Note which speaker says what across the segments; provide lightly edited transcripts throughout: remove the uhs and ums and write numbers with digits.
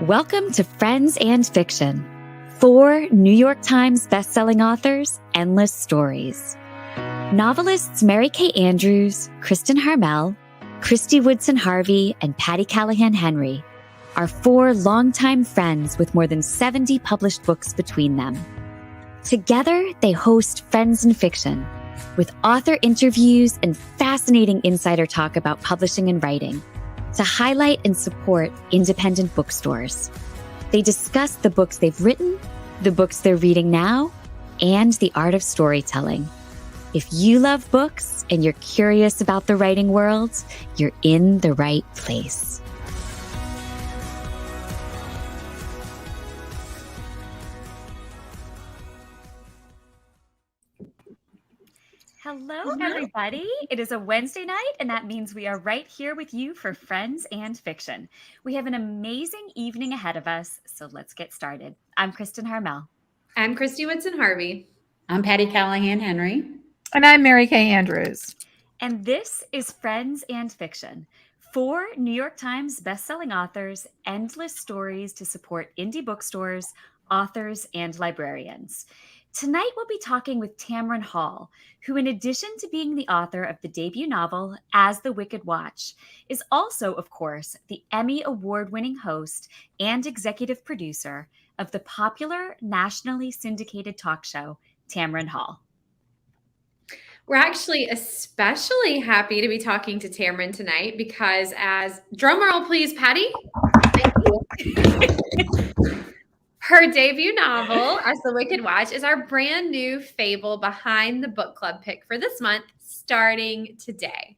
Speaker 1: Welcome to Friends and Fiction. 4 New York Times bestselling authors, endless stories. Novelists Mary Kay Andrews, Kristen Harmel, Christy Woodson Harvey, and Patty Callahan Henry are 4 longtime friends with more than 70 published books between them. Together, they host Friends and Fiction, with author interviews and fascinating insider talk about publishing and writing, to highlight and support independent bookstores. They discuss the books they've written, the books they're reading now, and the art of storytelling. If you love books and you're curious about the writing world, you're in the right place. Hello, everybody. It is a Wednesday night, and that means we are right here with you for Friends and Fiction. We have an amazing evening ahead of us, so let's get started. I'm Kristen Harmel.
Speaker 2: I'm Christy Woodson Harvey.
Speaker 3: I'm Patty Callahan Henry.
Speaker 4: And I'm Mary Kay Andrews.
Speaker 1: And this is Friends and Fiction. 4 New York Times bestselling authors, endless stories to support indie bookstores, authors, and librarians. Tonight, we'll be talking with Tamron Hall, who, in addition to being the author of the debut novel, As the Wicked Watch, is also, of course, the Emmy Award-winning host and executive producer of the popular nationally syndicated talk show, Tamron Hall.
Speaker 2: We're actually especially happy to be talking to Tamron tonight because drum roll please, Patty. Thank you. Her debut novel, As the Wicked Watch, is our brand new Fable Behind the Book Club pick for this month, starting today.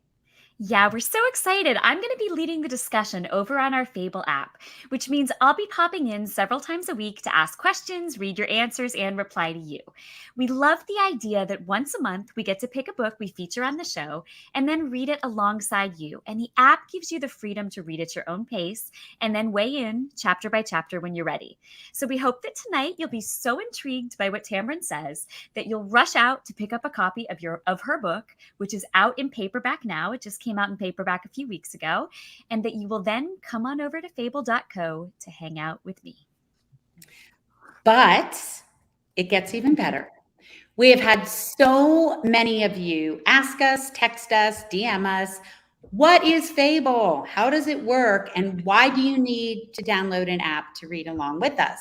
Speaker 1: Yeah, we're so excited. I'm going to be leading the discussion over on our Fable app, which means I'll be popping in several times a week to ask questions, read your answers, and reply to you. We love the idea that once a month we get to pick a book we feature on the show and then read it alongside you. And the app gives you the freedom to read at your own pace and then weigh in chapter by chapter when you're ready. So we hope that tonight you'll be so intrigued by what Tamron says that you'll rush out to pick up a copy of her book, which is out in paperback now. It just came out in paperback a few weeks ago, and that you will then come on over to fable.co to hang out with me.
Speaker 3: But it gets even better. We have had so many of you ask us, text us, DM us, what is Fable? How does it work? And why do you need to download an app to read along with us?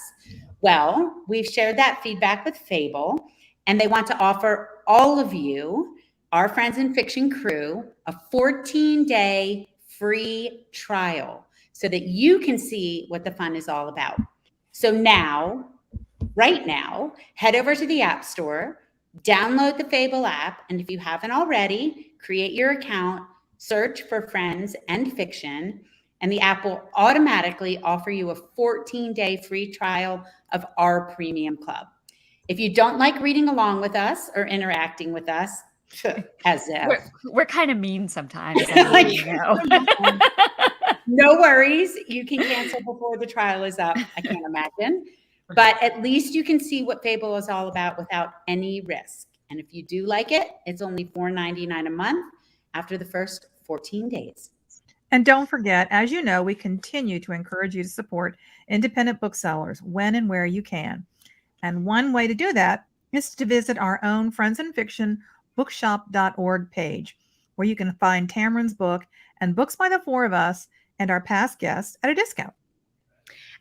Speaker 3: Well, we've shared that feedback with Fable, and they want to offer all of you, our Friends in Fiction crew, a 14-day free trial so that you can see what the fun is all about. So now, right now, head over to the App Store, download the Fable app, and if you haven't already, create your account, search for Friends and Fiction, and the app will automatically offer you a 14-day free trial of our premium club. If you don't like reading along with us or interacting with us, as if
Speaker 1: we're kind of mean sometimes.
Speaker 3: No worries. You can cancel before the trial is up. I can't imagine. But at least you can see what Fable is all about without any risk. And if you do like it, it's only $4.99 a month after the first 14 days.
Speaker 4: And don't forget, as you know, we continue to encourage you to support independent booksellers when and where you can. And one way to do that is to visit our own Friends in Fiction bookshop.org page, where you can find Tamron's book and books by the 4 of us and our past guests at a discount.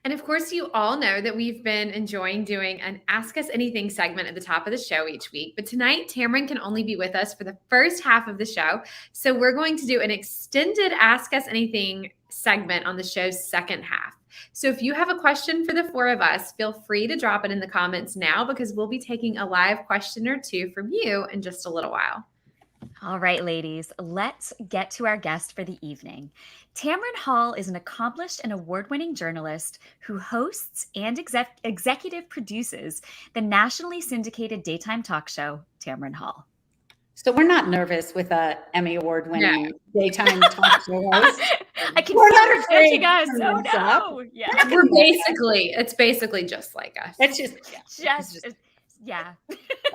Speaker 2: And of course, you all know that we've been enjoying doing an Ask Us Anything segment at the top of the show each week. But tonight, Tamron can only be with us for the first half of the show. So we're going to do an extended Ask Us Anything segment on the show's second half. So if you have a question for the 4 of us, feel free to drop it in the comments now, because we'll be taking a live question or 2 from you in just a little while.
Speaker 1: All right, ladies, let's get to our guest for the evening. Tamron Hall is an accomplished and award-winning journalist who hosts and executive produces the nationally syndicated daytime talk show, Tamron Hall.
Speaker 3: So we're not nervous with a Emmy Award-winning daytime talk show host.
Speaker 1: I can see judging us. Oh no! Yeah,
Speaker 2: It's basically just like us.
Speaker 3: It's just
Speaker 1: yeah.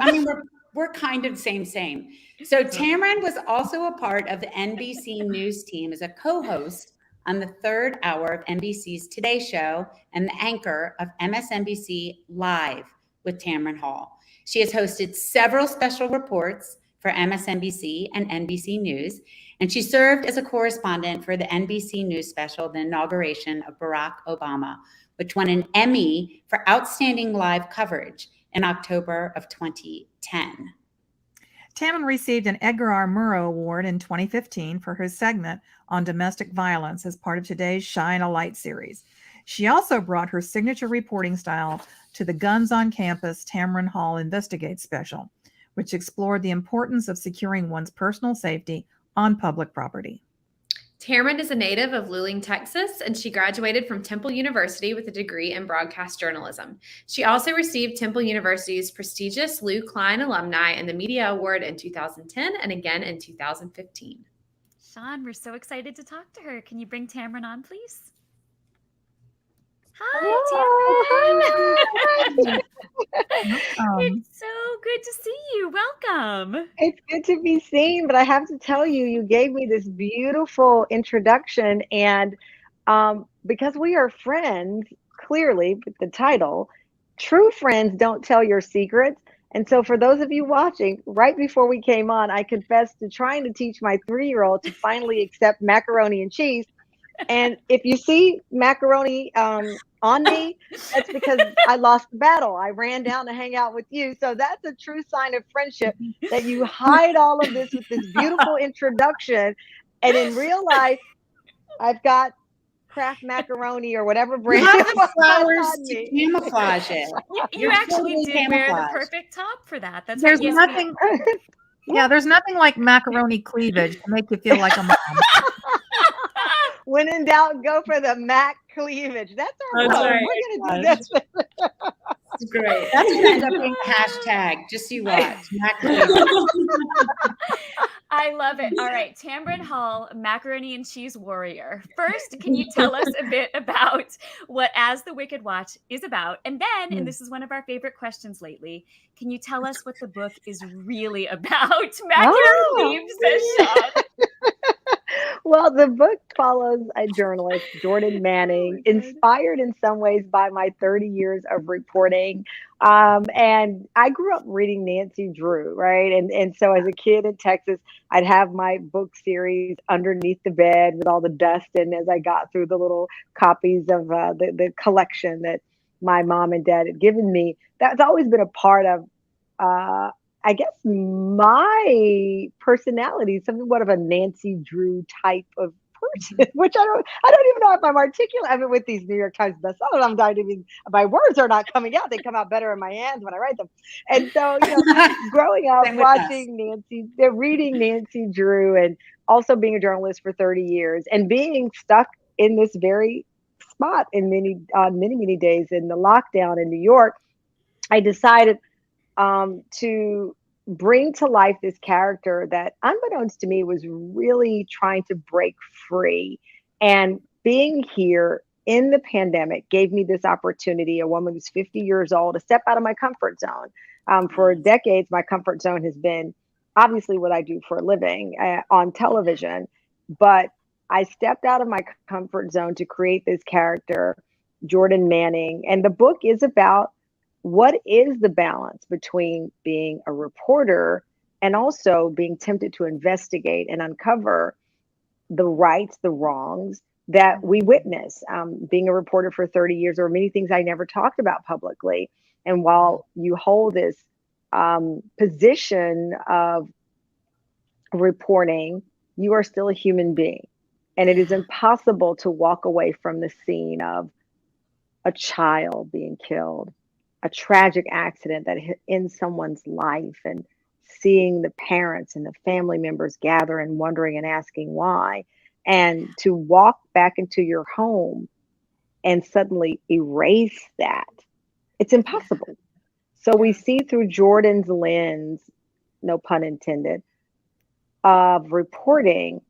Speaker 3: I mean, we're kind of same. So Tamron was also a part of the NBC News team as a co-host on the third hour of NBC's Today Show and the anchor of MSNBC Live with Tamron Hall. She has hosted several special reports for MSNBC and NBC News, and she served as a correspondent for the NBC News special, The Inauguration of Barack Obama, which won an Emmy for outstanding live coverage in October of 2010.
Speaker 4: Tamron received an Edgar R. Murrow Award in 2015 for her segment on domestic violence as part of today's Shine a Light series. She also brought her signature reporting style to the Guns on Campus Tamron Hall Investigates special, which explored the importance of securing one's personal safety on public property.
Speaker 2: Tamron is a native of Luling, Texas, and she graduated from Temple University with a degree in broadcast journalism. She also received Temple University's prestigious Lou Klein Alumni and the Media Award in 2010 and again in 2015.
Speaker 1: Sean, we're so excited to talk to her. Can you bring Tamron on, please?
Speaker 5: Hi,
Speaker 1: Tamron. It's so good to see you. Welcome.
Speaker 5: It's good to be seen, but I have to tell you, you gave me this beautiful introduction, and because we are friends, clearly with the title, true friends don't tell your secrets. And so for those of you watching, right before we came on, I confessed to trying to teach my 3-year-old to finally accept macaroni and cheese. And if you see macaroni on me, that's because I lost the battle. I ran down to hang out with you. So that's a true sign of friendship, that you hide all of this with this beautiful introduction. And in real life, I've got Kraft macaroni or whatever brand.
Speaker 3: You have the flowers to camouflage it.
Speaker 1: You actually did wear the perfect top for that. That's
Speaker 4: There's nothing. Yeah, there's nothing like macaroni cleavage to make you feel like a mom.
Speaker 5: When in doubt, go for the mac cleavage. That's our
Speaker 3: That's
Speaker 5: goal.
Speaker 3: right.
Speaker 5: We're gonna do this.
Speaker 3: It's great. That's gonna end up being the hashtag. Just you watch. Mac cleavage.
Speaker 1: I love it. All right, Tamron Hall, macaroni and cheese warrior. First, can you tell us a bit about what As the Wicked Watch is about? And then, and this is one of our favorite questions lately, can you tell us what the book is really about? Mac leaves, says Sean.
Speaker 5: Well, the book follows a journalist, Jordan Manning, inspired in some ways by my 30 years of reporting. And I grew up reading Nancy Drew, right? And so as a kid in Texas, I'd have my book series underneath the bed with all the dust. And as I got through the little copies of the collection that my mom and dad had given me, that's always been a part of I guess my personality is somewhat of a Nancy Drew type of person, which I don't even know if I'm articulate. I mean, with these New York Times bestsellers, I'm not even, my words are not coming out. They come out better in my hands when I write them. And so, growing up, reading Nancy Drew, and also being a journalist for 30 years and being stuck in this very spot in many days in the lockdown in New York, I decided to bring to life this character that, unbeknownst to me, was really trying to break free. And being here in the pandemic gave me this opportunity, a woman who's 50 years old, to step out of my comfort zone. For decades, my comfort zone has been obviously what I do for a living on television, but I stepped out of my comfort zone to create this character, Jordan Manning. And the book is about what is the balance between being a reporter and also being tempted to investigate and uncover the rights, the wrongs that we witness. Being a reporter for 30 years, there were many things I never talked about publicly. And while you hold this position of reporting, you are still a human being. And it is impossible to walk away from the scene of a child being killed, a tragic accident that ends someone's life, and seeing the parents and the family members gather and wondering and asking why, and to walk back into your home and suddenly erase that. It's impossible. So we see through Jordan's lens, no pun intended, of reporting,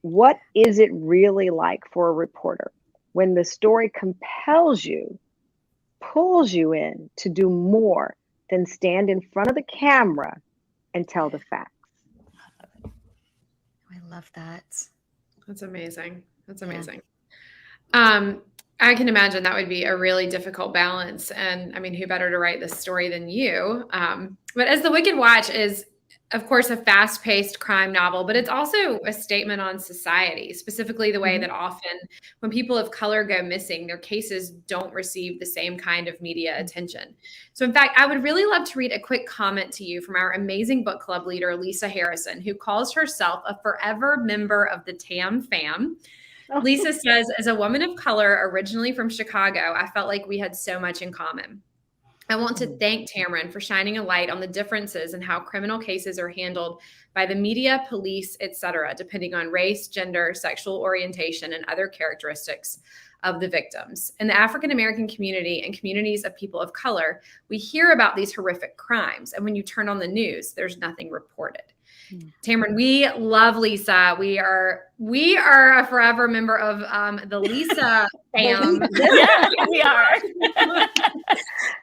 Speaker 5: what is it really like for a reporter when the story compels you, pulls you in to do more than stand in front of the camera and tell the facts.
Speaker 1: I love that.
Speaker 2: That's amazing. That's amazing. I can imagine that would be a really difficult balance. And I mean, who better to write this story than you? But As the Wicked Watch is, of course, a fast-paced crime novel, but it's also a statement on society, specifically the way that often when people of color go missing, their cases don't receive the same kind of media attention. So in fact, I would really love to read a quick comment to you from our amazing book club leader, Lisa Harrison, who calls herself a forever member of the Tam fam. Lisa says, as a woman of color originally from Chicago, I felt like we had so much in common. I want to thank Tamron for shining a light on the differences in how criminal cases are handled by the media, police, etc., depending on race, gender, sexual orientation, and other characteristics of the victims. In the African American community and communities of people of color, we hear about these horrific crimes. And when you turn on the news, there's nothing reported. Tamron, we love Lisa. We are a forever member of the Lisa fam.
Speaker 6: Yeah, we are.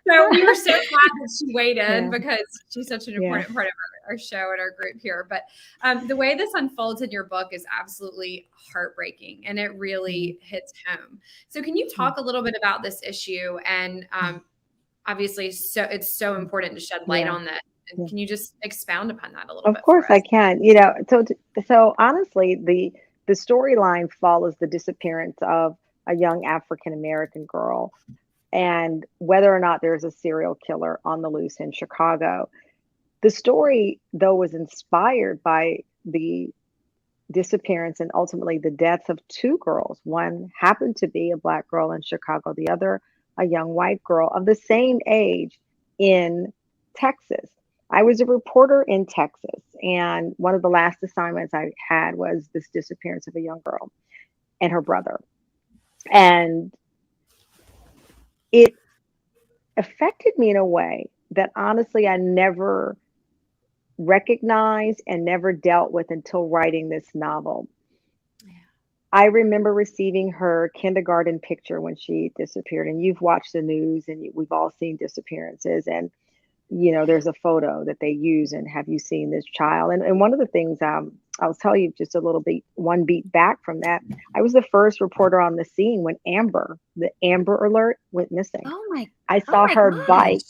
Speaker 2: So we were so glad that she waited because she's such an important part of our show and our group here. But the way this unfolds in your book is absolutely heartbreaking, and it really hits home. So can you talk a little bit about this issue? And obviously, it's so important to shed light on that. And can you just expound upon that a little bit?
Speaker 5: Of course I can. You know, so honestly, the storyline follows the disappearance of a young African American girl, and whether or not there's a serial killer on the loose in Chicago. The story, though, was inspired by the disappearance and ultimately the deaths of two girls. One happened to be a Black girl in Chicago, the other a young white girl of the same age in Texas. I was a reporter in Texas, and one of the last assignments I had was this disappearance of a young girl and her brother. And it affected me in a way that honestly I never recognized and never dealt with until writing this novel. I remember receiving her kindergarten picture when she disappeared, and you've watched the news and we've all seen disappearances, and you know, there's a photo that they use and have you seen this child? And one of the things I'll tell you just a little bit, one beat back from that. I was the first reporter on the scene when the Amber Alert went missing.
Speaker 6: Oh my!
Speaker 5: I saw her
Speaker 6: gosh.
Speaker 5: bike.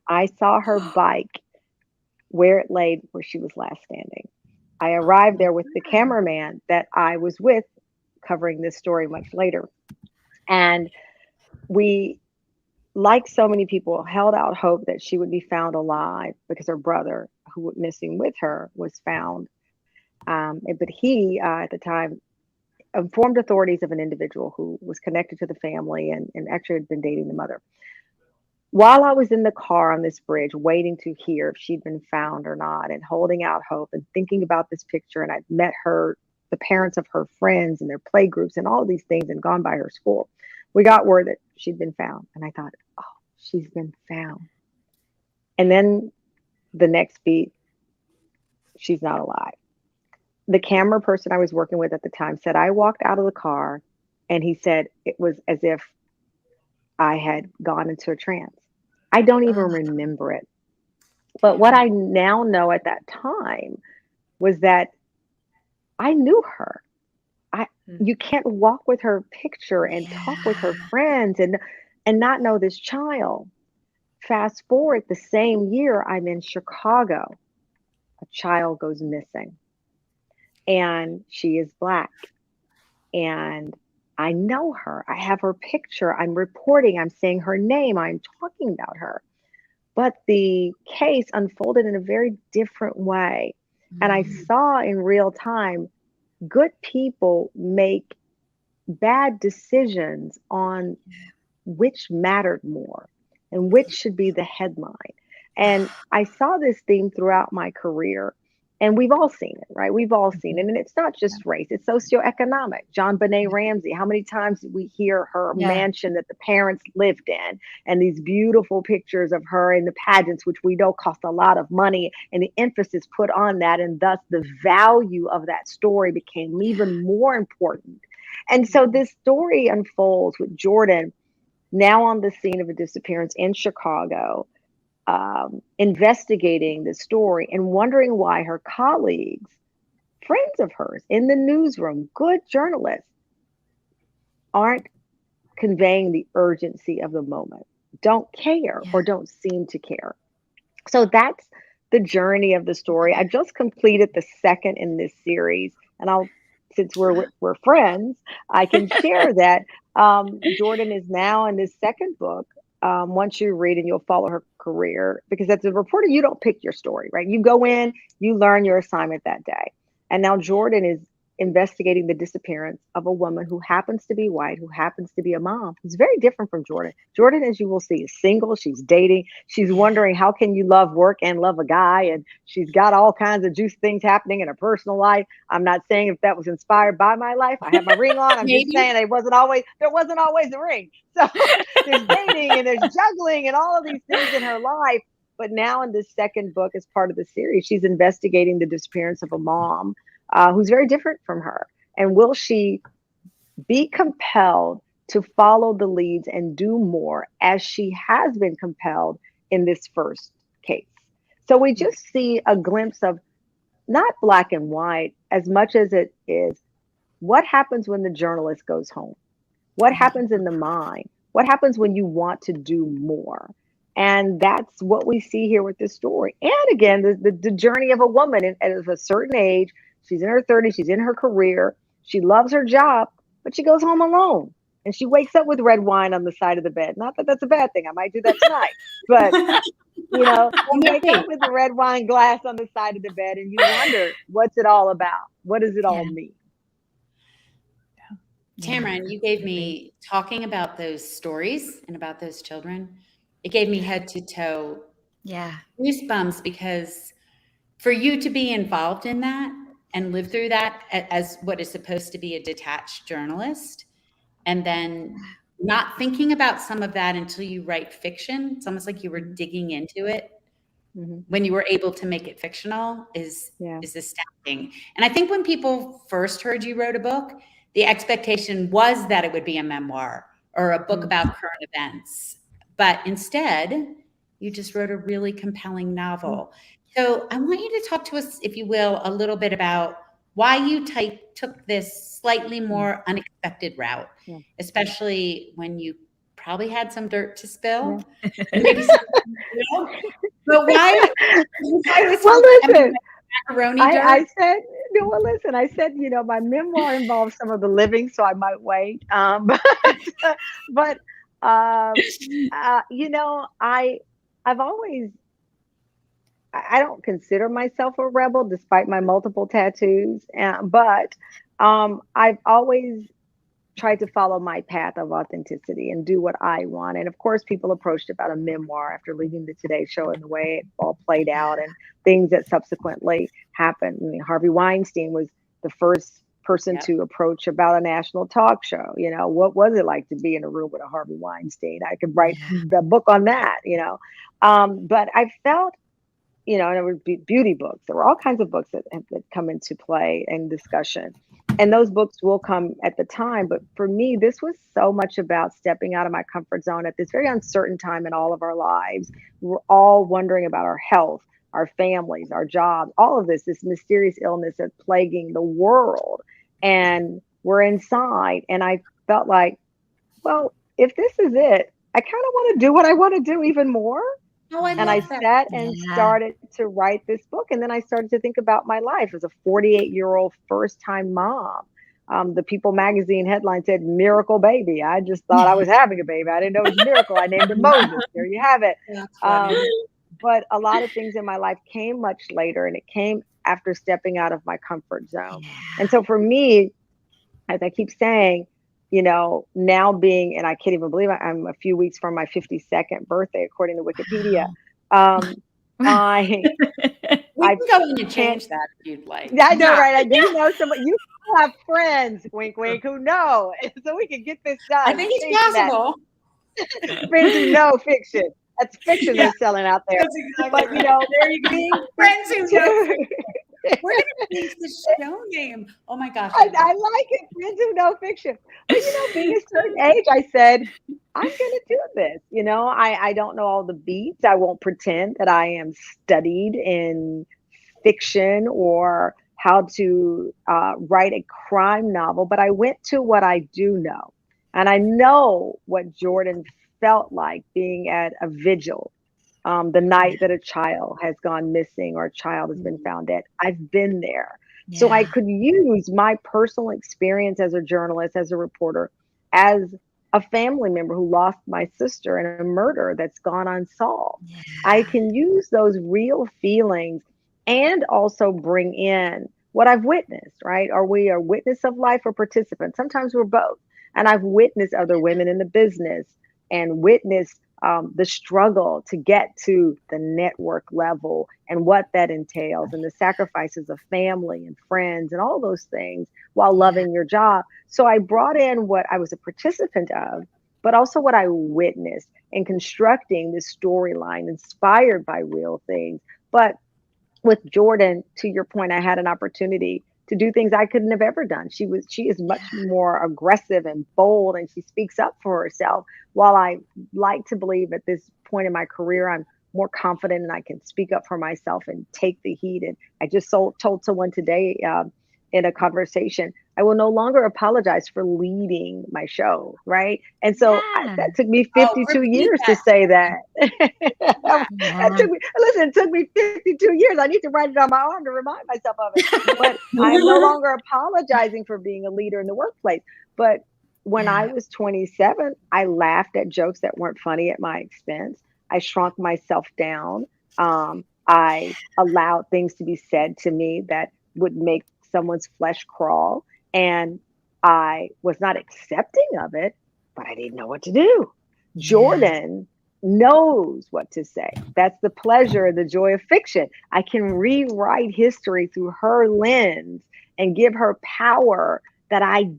Speaker 5: I saw her bike where it laid where she was last standing. I arrived there with the cameraman that I was with covering this story much later. And we, like so many people, held out hope that she would be found alive because her brother, who was missing with her, was found. But he, at the time, informed authorities of an individual who was connected to the family and actually had been dating the mother. While I was in the car on this bridge, waiting to hear if she'd been found or not, and holding out hope and thinking about this picture, and I'd met the parents of her friends and their play groups and all of these things and gone by her school, we got word that she'd been found. And I thought, oh, she's been found. And then the next beat, she's not alive. The camera person I was working with at the time said, I walked out of the car and he said it was as if I had gone into a trance. I don't even remember it. But what I now know at that time was that I knew her. You can't walk with her picture and talk with her friends and not know this child. Fast forward, the same year I'm in Chicago, a child goes missing, and she is Black, and I know her. I have her picture. I'm reporting. I'm saying her name. I'm talking about her. But the case unfolded in a very different way. And I saw in real time good people make bad decisions on which mattered more and which should be the headline. And I saw this theme throughout my career. And we've all seen it, right? We've all seen it. And it's not just race, it's socioeconomic. John Benet Ramsey, how many times did we hear her mansion that the parents lived in, and these beautiful pictures of her in the pageants, which we know cost a lot of money, and the emphasis put on that. And thus the value of that story became even more important. And so this story unfolds with Jordan now on the scene of a disappearance in Chicago, investigating the story and wondering why her colleagues, friends of hers in the newsroom, good journalists, aren't conveying the urgency of the moment, don't care or don't seem to care. So that's the journey of the story. I just completed the second in this series, and since we're friends, I can share that Jordan is now in this second book. Once you read and you'll follow her career, because as a reporter, you don't pick your story, right? You go in, you learn your assignment that day, and now Jordan is investigating the disappearance of a woman who happens to be white, who happens to be a mom, who's very different from Jordan. Jordan, as you will see, is single. She's dating. She's wondering, how can you love work and love a guy? And she's got all kinds of juice things happening in her personal life. I'm not saying if that was inspired by my life. I have my ring on. I'm just saying there wasn't always a ring. So there's dating and there's juggling and all of these things in her life. But now in this second book, as part of the series, she's investigating the disappearance of a mom who's very different from her. And will she be compelled to follow the leads and do more, as she has been compelled in this first case? So we just see a glimpse of not black and white as much as it is what happens when the journalist goes home, what happens in the mind, what happens when you want to do more. And that's what we see here with this story. And again, the journey of a woman at a certain age. She's in her 30s. She's in her career. She loves her job, but she goes home alone. And she wakes up with red wine on the side of the bed. Not that that's a bad thing. I might do that tonight. But, you wake up with a red wine glass on the side of the bed and you wonder, what's it all about? What does it all mean?
Speaker 3: Tamron, you gave me, talking about those stories and about those children, it gave me head to toe goosebumps, because for you to be involved in that and live through that as what is supposed to be a detached journalist, and then not thinking about some of that until you write fiction, it's almost like you were digging into it when you were able to make it fictional, is astounding. And I think when people first heard you wrote a book, the expectation was that it would be a memoir or a book about current events. But instead, you just wrote a really compelling novel. So I want you to talk to us, if you will, a little bit about why you took this slightly more unexpected route, especially when you probably had some dirt to spill. Maybe some, but why
Speaker 5: well, listen, I said, I said, my memoir involves some of the living, so I might wait. But I've always, I don't consider myself a rebel despite my multiple tattoos, but I've always tried to follow my path of authenticity and do what I want. And of course, people approached about a memoir after leaving the Today Show and the way it all played out and things that subsequently happened. I mean, Harvey Weinstein was the first person to approach about a national talk show. What was it like to be in a room with a Harvey Weinstein? I could write the book on that, but I felt, and it would be beauty books. There were all kinds of books that come into play and discussion. And those books will come at the time. But for me, this was so much about stepping out of my comfort zone at this very uncertain time in all of our lives. We're all wondering about our health, our families, our jobs, all of this mysterious illness that's plaguing the world. And we're inside. And I felt like, well, if this is it, I kind of want to do what I want to do even more. I sat and started to write this book. And then I started to think about my life as a 48-year-old first-time mom. The People magazine headline said, "Miracle baby." I just thought I was having a baby. I didn't know it was a miracle. I named him Moses. There you have it. But a lot of things in my life came much later, and it came after stepping out of my comfort zone. And so for me, as I keep saying, now being, and I can't even believe I'm a few weeks from my 52nd birthday, according to Wikipedia.
Speaker 3: We can go in and change that if you'd like.
Speaker 5: I know, right? I do know someone. You have friends, wink, wink, who know, so we can get this done.
Speaker 3: I think it's possible.
Speaker 5: Friends who know fiction. That's fiction they're selling out there.
Speaker 3: That's exactly right. There you go. Friends who know. We're going to change the show name. Oh my gosh.
Speaker 5: I like it. Friends who know fiction. But being a certain age, I said, I'm going to do this. I don't know all the beats. I won't pretend that I am studied in fiction or how to write a crime novel, but I went to what I do know. And I know what Jordan felt like being at a vigil the night that a child has gone missing or a child has been found dead. I've been there. So I
Speaker 1: Yeah.
Speaker 5: could use my personal experience as a journalist, as a reporter, as a family member who lost my sister in a murder that's gone unsolved. I
Speaker 1: Yeah.
Speaker 5: can use those real feelings and also bring in what I've witnessed, right? Are we a witness of life or participant? Sometimes we're both. And I've witnessed other women in the business and witnessed the struggle to get to the network level and what that entails and the sacrifices of family and friends and all those things while
Speaker 1: Yeah.
Speaker 5: loving your job. So I brought in what I was a participant of, but also what I witnessed in constructing this storyline inspired by real things. But with Jordan, to your point, I had an opportunity to do things I couldn't have ever done. She is much more aggressive and bold and she speaks up for herself. While I like to believe at this point in my career I'm more confident and I can speak up for myself and take the heat. And I just told someone today in a conversation, I will no longer apologize for leading my show, right? And so
Speaker 1: Yeah.
Speaker 5: that took me
Speaker 3: Oh,
Speaker 5: 52
Speaker 3: repeat
Speaker 5: years to
Speaker 3: that.
Speaker 5: say that.
Speaker 3: Yeah.
Speaker 5: That took me, listen, it took me 52 years. I need to write it on my arm to remind myself of it. But I'm no longer apologizing for being a leader in the workplace. But when I
Speaker 1: Yeah.
Speaker 5: was 27, I laughed at jokes that weren't funny at my expense. I shrunk myself down. I allowed things to be said to me that would make someone's flesh crawl. And I was not accepting of it, but I didn't know what to do.
Speaker 1: Yeah.
Speaker 5: Jordan knows what to say. That's the pleasure, the joy of fiction. I can rewrite history through her lens and give her power that I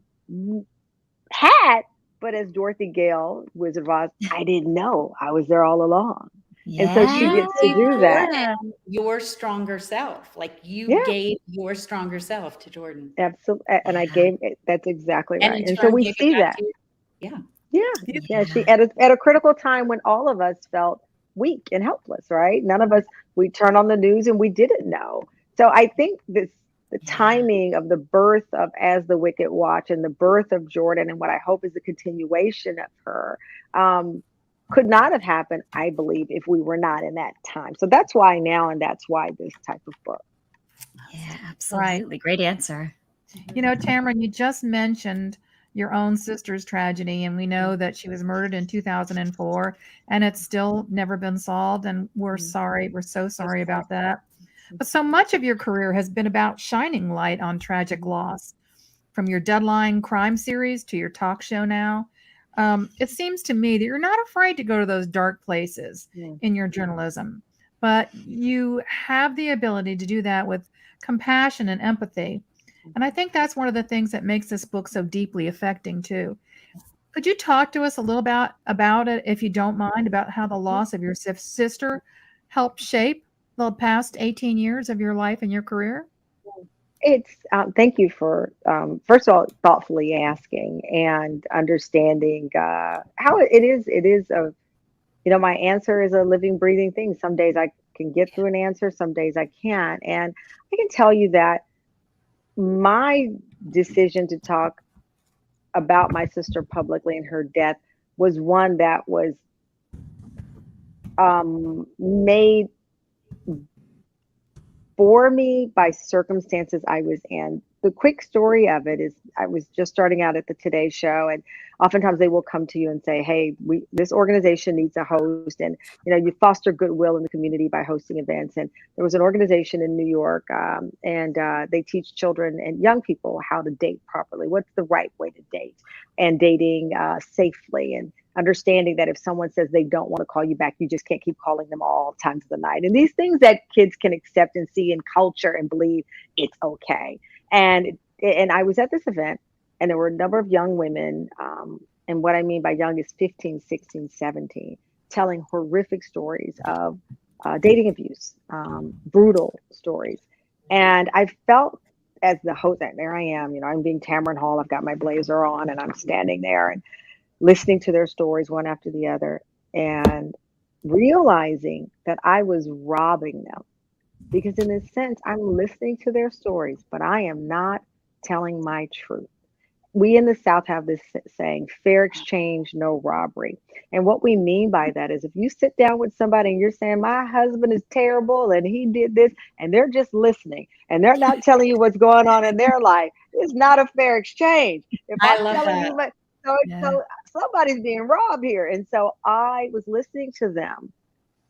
Speaker 5: had, but as Dorothy Gale, Wizard of Oz, I didn't know I was there all along. And so she
Speaker 3: You
Speaker 5: gets to
Speaker 3: gave
Speaker 5: do
Speaker 1: Yeah.
Speaker 5: that.
Speaker 3: Jordan your stronger self. Like you
Speaker 5: Yeah,
Speaker 3: gave your stronger self to Jordan.
Speaker 5: absolutely. And I
Speaker 1: Yeah.
Speaker 5: gave it, that's exactly
Speaker 3: And
Speaker 5: right.
Speaker 3: in
Speaker 5: And so
Speaker 3: turn
Speaker 5: we
Speaker 3: gave it
Speaker 5: see
Speaker 3: back
Speaker 5: that.
Speaker 3: to you. Yeah.
Speaker 5: Yeah, yeah.
Speaker 1: Yeah.
Speaker 5: She at a critical time when all of us felt weak and helpless, right? None of us we turned on the news and we didn't know. So I think the
Speaker 1: Yeah.
Speaker 5: timing of the birth of As the Wicked Watch and the birth of Jordan and what I hope is the continuation of her um, could not have happened, I believe, if we were not in that time. So that's why now, and that's why this type of book.
Speaker 1: Yeah.
Speaker 4: Right.
Speaker 1: Absolutely. Great answer.
Speaker 4: You know, Tamron, you just mentioned your own sister's tragedy, and we know that she was murdered in 2004, and it's still never been solved. And we're sorry. We're so sorry about that. But so much of your career has been about shining light on tragic loss, from your Deadline crime series to your talk show now. It seems to me that you're not afraid to go to those dark places
Speaker 5: Yeah.
Speaker 4: in your journalism, but you have the ability to do that with compassion and empathy. And I think that's one of the things that makes this book so deeply affecting too. Could you talk to us a little about it, if you don't mind, about how the loss of your sister helped shape the past 18 years of your life and your career?
Speaker 5: It's thank you for first of all thoughtfully asking and understanding how it is. It is a my answer is a living, breathing thing. Some days I can get through an answer, some days I can't, and I can tell you that my decision to talk about my sister publicly and her death was one that was made for me by circumstances I was in. The quick story of it is I was just starting out at the Today Show, and oftentimes they will come to you and say, "Hey, this organization needs a host, and you foster goodwill in the community by hosting events." And there was an organization in New York, and they teach children and young people how to date properly. What's the right way to date, and dating safely, and understanding that if someone says they don't want to call you back, you just can't keep calling them all times of the night. And these things that kids can accept and see in culture and believe it's okay. And I was at this event and there were a number of young women. And what I mean by young is 15, 16, 17, telling horrific stories of dating abuse, brutal stories. And I felt as the host, there I am, I'm being Tamron Hall. I've got my blazer on and I'm standing there and listening to their stories one after the other and realizing that I was robbing them. Because in a sense, I'm listening to their stories, but I am not telling my truth. we in the South have this saying, fair exchange, no robbery. And what we mean by that is if you sit down with somebody and you're saying, my husband is terrible and he did this, and they're just listening and they're not telling you what's going on in their life, it's not a fair exchange. If
Speaker 3: I
Speaker 5: I'm
Speaker 3: love
Speaker 5: telling
Speaker 3: that.
Speaker 5: you, so somebody's being robbed here. And so I was listening to them,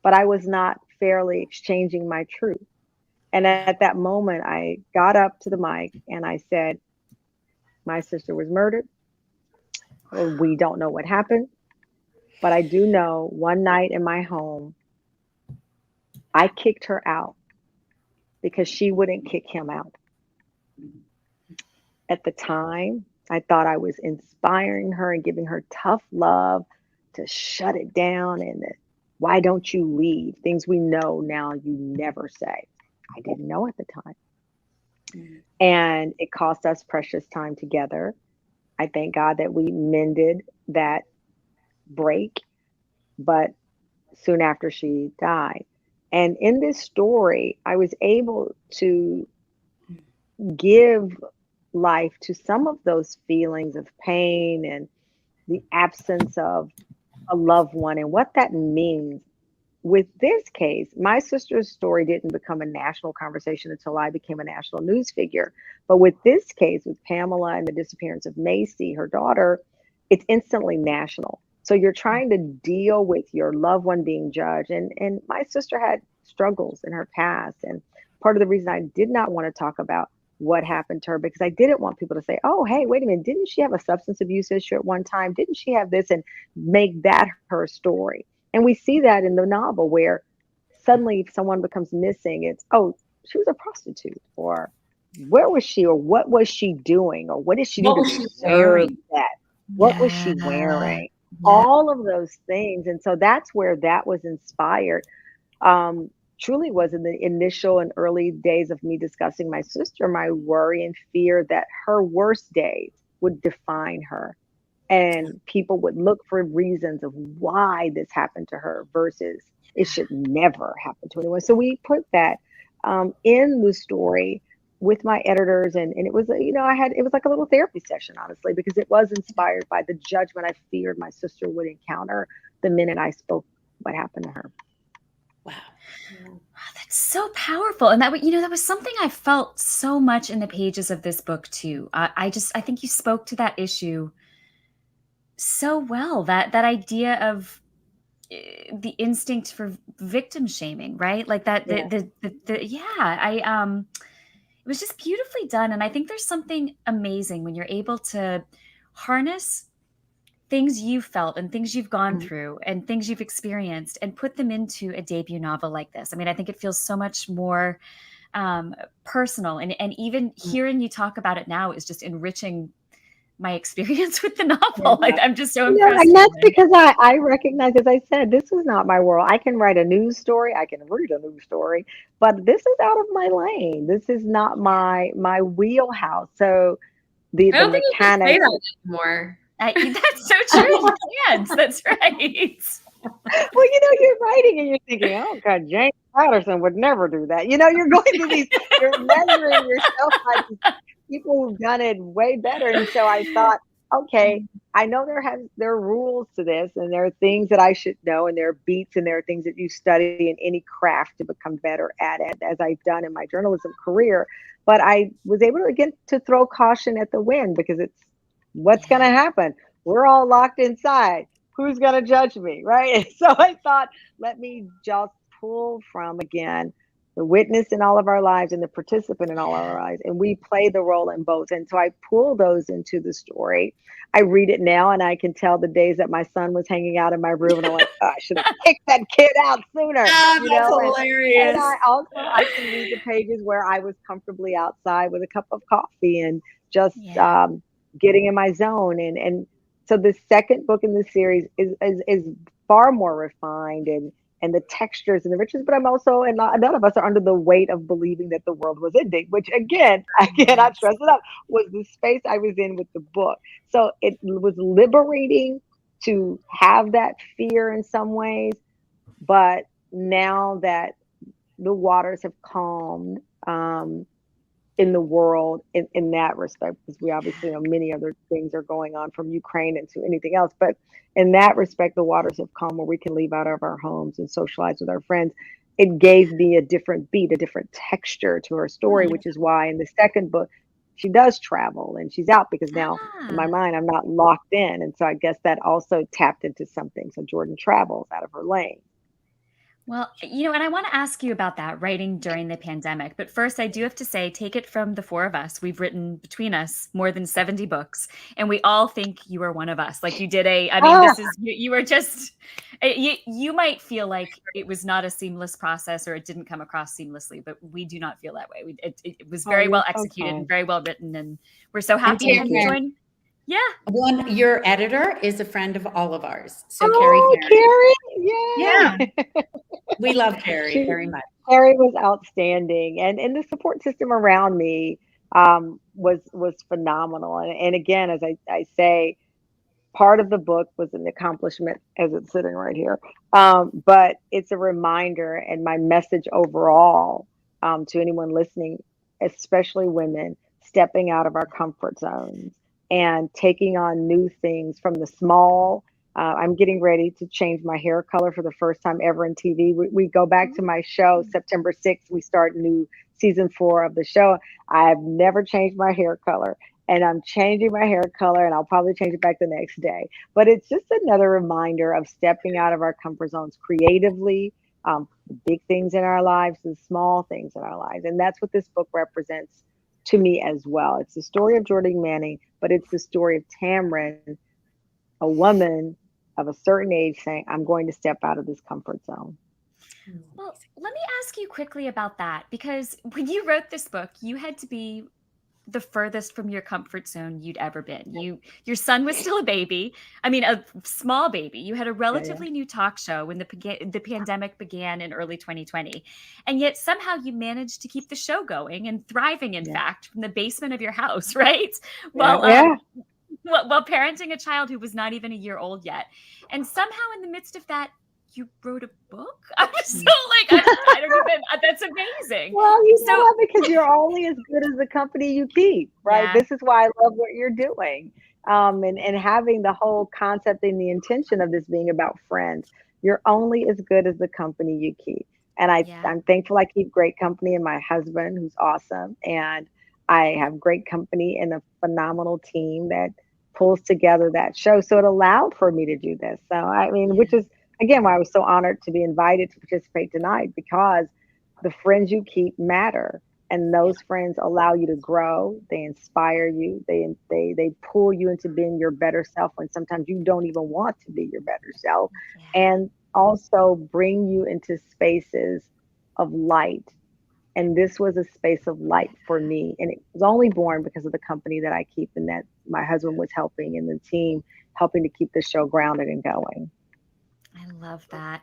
Speaker 5: but I was not fairly exchanging my truth. And at that moment, I got up to the mic and I said, my sister was murdered. We don't know what happened, but I do know one night in my home, I kicked her out because she wouldn't kick him out. At the time, I thought I was inspiring her and giving her tough love to shut it down and why don't you leave? Things we know now you never say. I didn't know at the time. And it cost us precious time together. I thank God that we mended that break, but soon after she died. And in this story, I was able to give life to some of those feelings of pain and the absence of a loved one and what that means. With this case, my sister's story didn't become a national conversation until I became a national news figure. But with this case, with Pamela and the disappearance of Macy, her daughter, it's instantly national. So you're trying to deal with your loved one being judged. And my sister had struggles in her past. And part of the reason I did not want to talk about what happened to her, because I didn't want people to say, oh, hey, wait a minute, didn't she have a substance abuse issue at one time? Didn't she have this? And make that her story. And we see that in the novel where suddenly if someone becomes missing, it's, oh, she was a prostitute, or where was she, or what was she doing, or what did she do to deserve that? What was she wearing? All of those things. And so that's where that was inspired. Truly was in the initial and early days of me discussing my sister, my worry and fear that her worst days would define her. And people would look for reasons of why this happened to her versus it should never happen to anyone. So we put that in the story with my editors. And it was, it was like a little therapy session, honestly, because it was inspired by the judgment I feared my sister would encounter the minute I spoke what happened to her.
Speaker 3: Wow.
Speaker 1: That's so powerful. And that was something I felt so much in the pages of this book too. I think you spoke to that issue so well, that idea of the instinct for victim shaming, right? Like that, it was just beautifully done. And I think there's something amazing when you're able to harness things you've felt and things you've gone through and things you've experienced and put them into a debut novel like this. I mean, I think it feels so much more personal, and even hearing you talk about it now is just enriching my experience with the novel. I'm just so impressed.
Speaker 5: And that's because I recognize, as I said, this is not my world. I can write a news story, I can read a news story, but this is out of my lane. This is not my wheelhouse. So the
Speaker 2: I don't think
Speaker 5: mechanics.
Speaker 2: You can say that anymore.
Speaker 1: That's so true. You can't. That's right.
Speaker 5: Well, you're writing and you're thinking, oh God, James Patterson would never do that. You're going through these, you're measuring yourself by these people who've done it way better. And so I thought, okay, I know there are rules to this, and there are things that I should know, and there are beats, and there are things that you study in any craft to become better at it, as I've done in my journalism career. But I was able to throw caution at the wind, because it's what's going to happen. We're all locked inside. Who's going to judge me, right? And so I thought, let me just pull from, again, the witness in all of our lives and the participant in all of our lives. And we play the role in both. And so I pull those into the story. I read it now, and I can tell the days that my son was hanging out in my room, and I'm like, oh, I should have kicked that kid out sooner.
Speaker 3: That's hilarious.
Speaker 5: And I can read the pages where I was comfortably outside with a cup of coffee and just getting in my zone. And so the second book in the series is far more refined and the textures and the riches, but I'm also, and none of us are under the weight of believing that the world was ending, which again, I cannot stress it up, was the space I was in with the book. So it was liberating to have that fear in some ways, but now that the waters have calmed, in the world in that respect, because we obviously know many other things are going on from Ukraine into anything else. But in that respect, the waters have come where we can leave out of our homes and socialize with our friends. It gave me a different beat, a different texture to her story, which is why in the second book, she does travel and she's out because now in my
Speaker 1: Ah.
Speaker 5: mind, I'm not locked in. And so I guess that also tapped into something. So Jordan travels out of her lane.
Speaker 1: Well, and I want to ask you about that writing during the pandemic. But first, I do have to say, take it from the four of us. We've written between us more than 70 books, and we all think you are one of us. Like you did I mean, this is, you were just, you might feel like it was not a seamless process or it didn't come across seamlessly, but we do not feel that way. It was very well executed and very well written. And we're so happy to have you join. Yeah.
Speaker 3: Your editor is a friend of all of ours. So
Speaker 5: Carrie,
Speaker 3: yeah. We love Carrie very much.
Speaker 5: Carrie was outstanding, and the support system around me was phenomenal. And again, as I say, part of the book was an accomplishment as it's sitting right here, but it's a reminder and my message overall to anyone listening, especially women, stepping out of our comfort zones and taking on new things from the small. I'm getting ready to change my hair color for the first time ever in TV. We go back to my show September 6th. We start new season 4 of the show. I've never changed my hair color, and I'm changing my hair color, and I'll probably change it back the next day. But it's just another reminder of stepping out of our comfort zones creatively, the big things in our lives, the small things in our lives. And that's what this book represents to me as well. It's the story of Jordan Manning, but it's the story of Tamron, a woman of a certain age, saying, I'm going to step out of this comfort zone.
Speaker 1: Well, let me ask you quickly about that, because when you wrote this book, you had to be the furthest from your comfort zone you'd ever been. Your son was still a baby. I mean, a small baby. You had a relatively new talk show when the pandemic began in early 2020. And yet somehow you managed to keep the show going and thriving, in fact, from the basement of your house, right? While parenting a child who was not even a year old yet. And somehow in the midst of that, you wrote a book? I'm just so like, I don't even, that's amazing.
Speaker 5: Well, know what? Because you're only as good as the company you keep, right? Yeah. This is why I love what you're doing. And having the whole concept and the intention of this being about friends. You're only as good as the company you keep. And I'm thankful I keep great company in my husband, who's awesome. And I have great company and a phenomenal team that pulls together that show. So it allowed for me to do this. So, I mean, which is, again, why I was so honored to be invited to participate tonight, because the friends you keep matter, and those friends allow you to grow. They inspire you. They pull you into being your better self when sometimes you don't even want to be your better self, and also bring you into spaces of light. And this was a space of light for me, and it was only born because of the company that I keep, and that my husband was helping, and the team helping to keep the show grounded and going.
Speaker 1: I love that.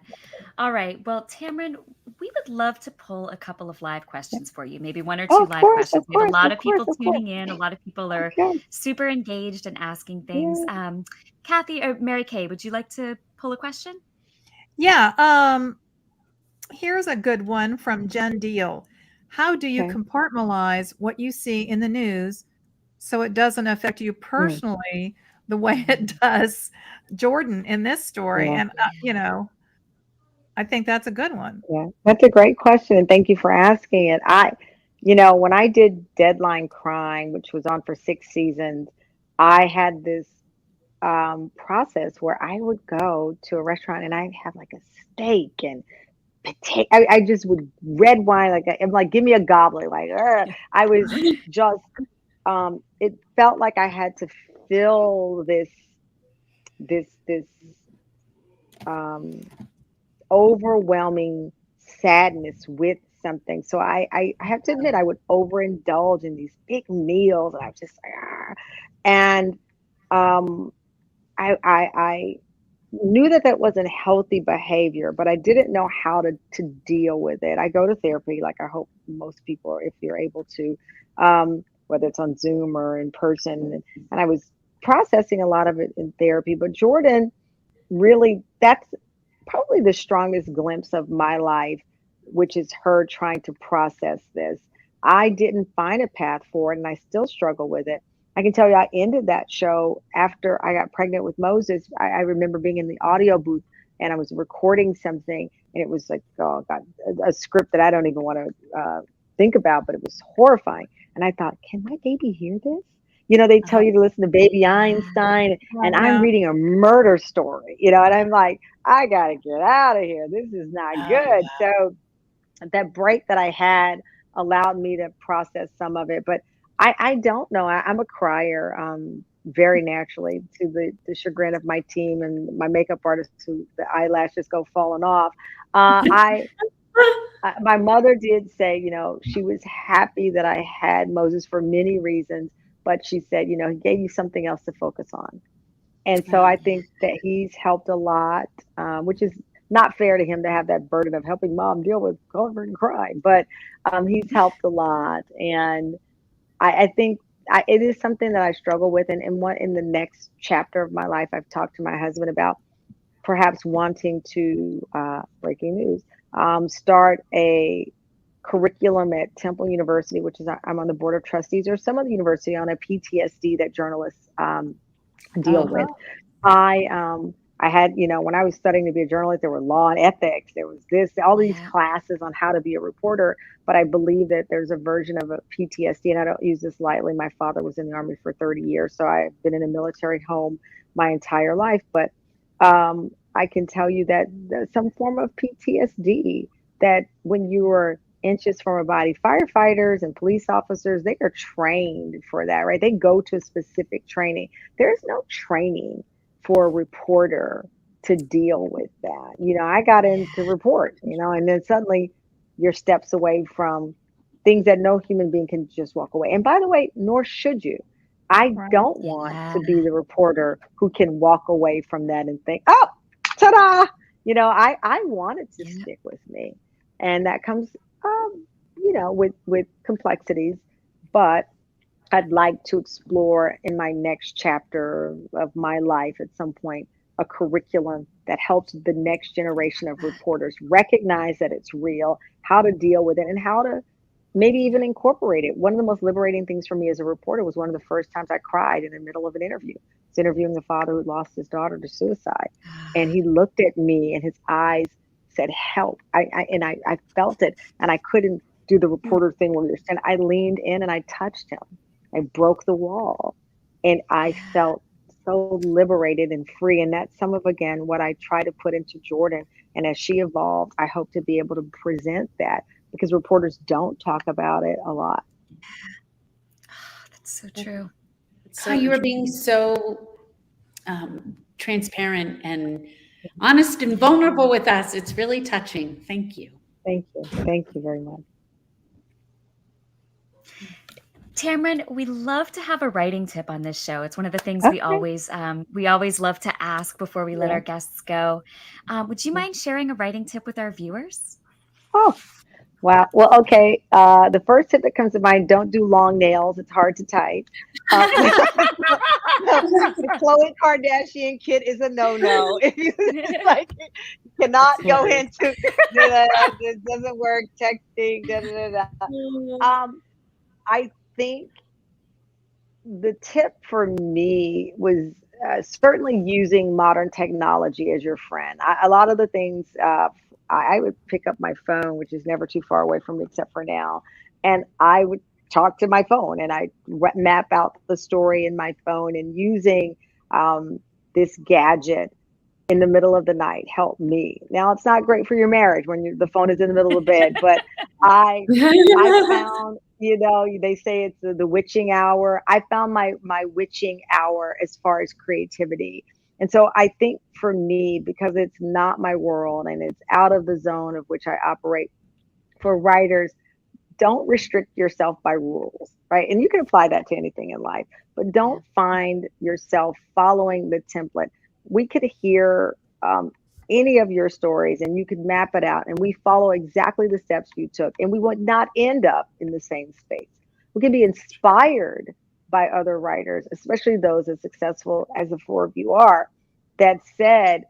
Speaker 1: All right. Well, Tamron, we would love to pull a couple of live questions for you, maybe one or two live questions. We have a lot of people tuning in. A lot of people are super engaged and asking things. Kathy or Mary Kay, would you like to pull a question?
Speaker 4: Yeah. Here's a good one from Jen Deal. How do you compartmentalize what you see in the news so it doesn't affect you personally the way it does Jordan in this story? And, I think that's a good one.
Speaker 5: Yeah, that's a great question. And thank you for asking it. When I did Deadline Crime, which was on for 6 seasons, I had this process where I would go to a restaurant and I'd have like a steak and potato. I just would red wine. I'm like, give me a goblet. Like, I was just, it felt like I had to fill this overwhelming sadness with something. So I have to admit, I would overindulge in these big meals, and I was just like, and I knew that wasn't healthy behavior, but I didn't know how to deal with it. I go to therapy, like I hope most people, if you're able to, whether it's on Zoom or in person, and I was processing a lot of it in therapy. But Jordan, really, that's probably the strongest glimpse of my life, which is her trying to process this. I didn't find a path forward, and I still struggle with it. I can tell you, I ended that show after I got pregnant with Moses. I remember being in the audio booth and I was recording something, and it was like, oh God, a script that I don't even want to think about, but it was horrifying. And I thought, can my baby hear this? You know, they tell you to listen to Baby Einstein, and I'm
Speaker 4: Yeah.
Speaker 5: reading a murder story, you know, and I'm like, I got to get out of here. This is not good. So that break that I had allowed me to process some of it. But I don't know. I'm a crier, very naturally, to the chagrin of my team and my makeup artist, who the eyelashes go falling off. My mother did say, you know, she was happy that I had Moses for many reasons, but she said, you know, he gave you something else to focus on. And so I think that he's helped a lot, which is not fair to him to have that burden of helping mom deal with covering crime, but he's helped a lot. And I think it is something that I struggle with. And what in the next chapter of my life, I've talked to my husband about perhaps wanting to, breaking news, start a curriculum at Temple University, which is, I'm on the board of trustees, or some other university, on a PTSD that journalists deal with. I had, you know, when I was studying to be a journalist, there were law and ethics, there was this, all these classes on how to be a reporter. But I believe that there's a version of a PTSD, and I don't use this lightly. My father was in the Army for 30 years, so I've been in a military home my entire life. But I can tell you that there's some form of PTSD, that when you are inches from a body, firefighters and police officers, they are trained for that, right? They go to specific training. There's no training for a reporter to deal with that. You know, I got in to report, you know, and then suddenly you're steps away from things that no human being can just walk away. And by the way, nor should you. I don't want to be the reporter who can walk away from that and think, oh, ta-da! You know, I want it to stick with me. And that comes, you know, with complexities. But I'd like to explore in my next chapter of my life at some point a curriculum that helps the next generation of reporters recognize that it's real, how to deal with it, and how to maybe even incorporate it. One of the most liberating things for me as a reporter was one of the first times I cried in the middle of an interview. I was interviewing the father who lost his daughter to suicide. And he looked at me and his eyes said, help. I felt it, and I couldn't do the reporter thing where you're standing. I leaned in and I touched him. I broke the wall, and I felt so liberated and free. And that's some of, again, what I try to put into Jordan. And as she evolved, I hope to be able to present that, because reporters don't talk about it a lot.
Speaker 1: That's so true.
Speaker 3: So you were being so transparent and honest and vulnerable with us. It's really touching. Thank you.
Speaker 5: Thank you. Thank you very much.
Speaker 1: Tamron, we love to have a writing tip on this show. It's one of the things we always love to ask before we let our guests go. Would you mind sharing a writing tip with our viewers?
Speaker 5: Oh, wow. Well, okay. The first tip that comes to mind: don't do long nails. It's hard to type. The Khloe Kardashian kit is a no-no. If you like, you cannot go into it doesn't work. Texting. I think the tip for me was certainly using modern technology as your friend. A lot of the things I would pick up my phone, which is never too far away from me except for now, and I would talk to my phone, and I map out the story in my phone, and using this gadget in the middle of the night helped me. Now, it's not great for your marriage when the phone is in the middle of the bed, but I found, you know, they say it's the witching hour. I found my witching hour as far as creativity. And so I think for me, because it's not my world and it's out of the zone of which I operate, for writers, don't restrict yourself by rules, right? And you can apply that to anything in life, but don't find yourself following the template. We could hear any of your stories and you could map it out, and we follow exactly the steps you took, and we would not end up in the same space. We can be inspired by other writers, especially those as successful as the four of you are. That said,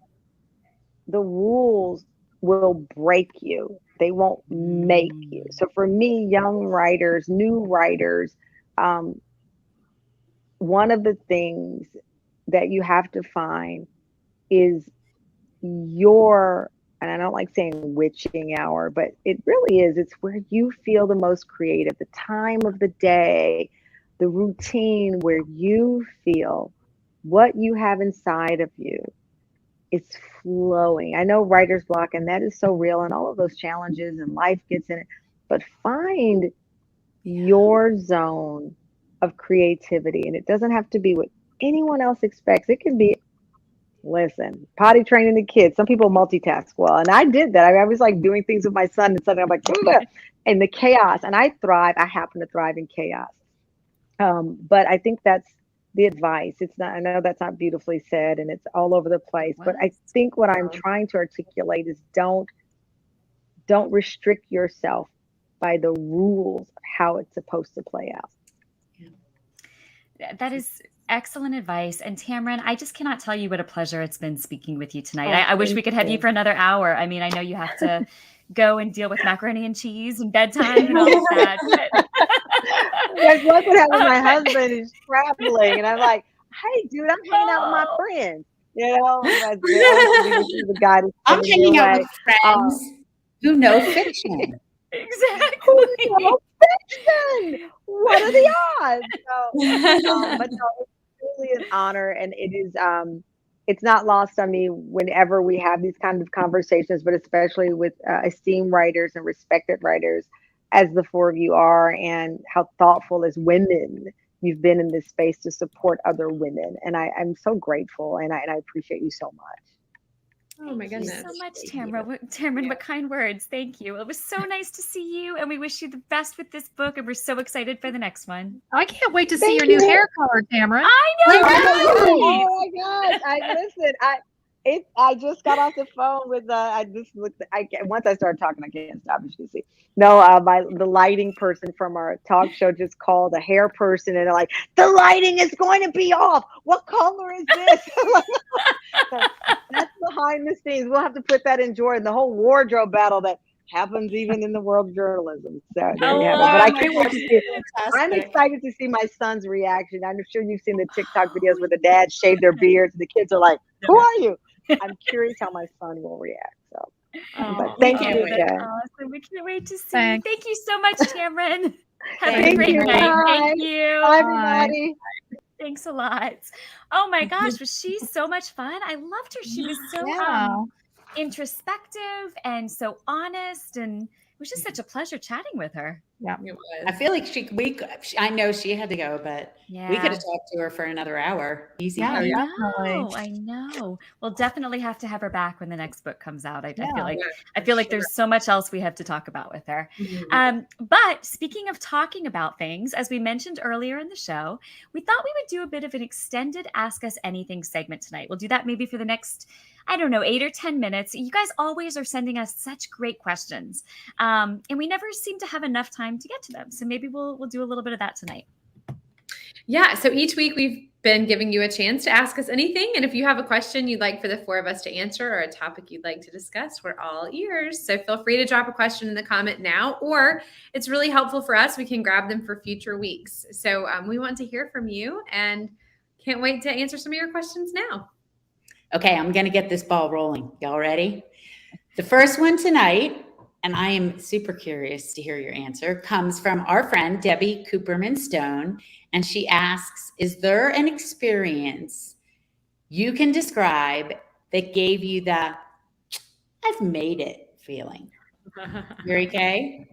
Speaker 5: the rules will break you. They won't make you. So for me, young writers, new writers, one of the things that you have to find is your, and I don't like saying witching hour, but it really is. It's where you feel the most creative, the time of the day, the routine where you feel what you have inside of you. It's flowing. I know writer's block, and that is so real, and all of those challenges and life gets in it. But find your zone of creativity, and it doesn't have to be what anyone else expects. It can be, listen, potty training the kids. Some people multitask well, and I did that. I was like doing things with my son, and suddenly I'm like, ugh, and the chaos. And I thrive. I happen to thrive in chaos. But I think that's the advice. It's not. I know that's not beautifully said, and it's all over the place. But I think what I'm trying to articulate is don't restrict yourself by the rules of how it's supposed to play out.
Speaker 1: That is excellent advice. And Tamron, I just cannot tell you what a pleasure it's been speaking with you tonight. I wish we could have you for another hour. I mean, I know you have to go and deal with macaroni and cheese and bedtime and all of that.
Speaker 5: That's what happened with my husband is traveling, and I'm like, hey, dude, I'm hanging out with my friends. You know, the guy
Speaker 3: I'm hanging out with friends who know fiction.
Speaker 1: Exactly.
Speaker 5: Who know fiction? What are the odds? So, but no, it's really an honor, and it is. It's not lost on me whenever we have these kind of conversations, but especially with esteemed writers and respected writers, as the four of you are, and how thoughtful as women you've been in this space to support other women. And I'm so grateful, and I appreciate you so much.
Speaker 2: Oh my goodness.
Speaker 1: Thank you so much, Tamron. What kind words. Thank you. It was so nice to see you, and we wish you the best with this book, and we're so excited for the next one.
Speaker 4: I can't wait to see your new hair color, Tamron.
Speaker 1: I know.
Speaker 5: Oh my gosh. I just got off the phone with once I started talking, I can't stop, as you can see. No, the lighting person from our talk show just called, a hair person, and they're like, the lighting is going to be off. What color is this? So that's behind the scenes. We'll have to put that in Jordan, the whole wardrobe battle that happens even in the world of journalism. So there you have it. But I can't wait to see it. I'm excited to see my son's reaction. I'm sure you've seen the TikTok videos where the dads shave their beards and the kids are like, who are you? I'm curious how my son will react. So, but thank you again.
Speaker 1: Awesome. We can't wait to see you. Thank you so much, Tamron. Have a
Speaker 5: Thank
Speaker 1: great
Speaker 5: you.
Speaker 1: night.
Speaker 5: Bye.
Speaker 1: Thank you.
Speaker 5: Bye, everybody.
Speaker 1: Thanks a lot. Oh my gosh, was she so much fun? I loved her. She was so introspective and so honest, and it was just such a pleasure chatting with her.
Speaker 4: Yeah,
Speaker 2: It was.
Speaker 3: I feel like I know she had to go, but we could have talked to her for another hour. Easy.
Speaker 4: Yeah,
Speaker 1: I know. We'll definitely have to have her back when the next book comes out. I feel like there's so much else we have to talk about with her.
Speaker 2: Mhm.
Speaker 1: But speaking of talking about things, as we mentioned earlier in the show, we thought we would do a bit of an extended Ask Us Anything segment tonight. We'll do that maybe for the next, 8 or 10 minutes. You guys always are sending us such great questions. And we never seem to have enough time to get to them. So maybe we'll do a little bit of that tonight.
Speaker 2: Yeah. So each week we've been giving you a chance to ask us anything. And if you have a question you'd like for the four of us to answer, or a topic you'd like to discuss, we're all ears. So feel free to drop a question in the comment now, or it's really helpful for us. We can grab them for future weeks. So we want to hear from you, and can't wait to answer some of your questions now.
Speaker 3: Okay, I'm going to get this ball rolling. Y'all ready? The first one tonight, and I am super curious to hear your answer, comes from our friend Debbie Cooperman Stone. And she asks, is there an experience you can describe that gave you the I've made it feeling? Mary Kay?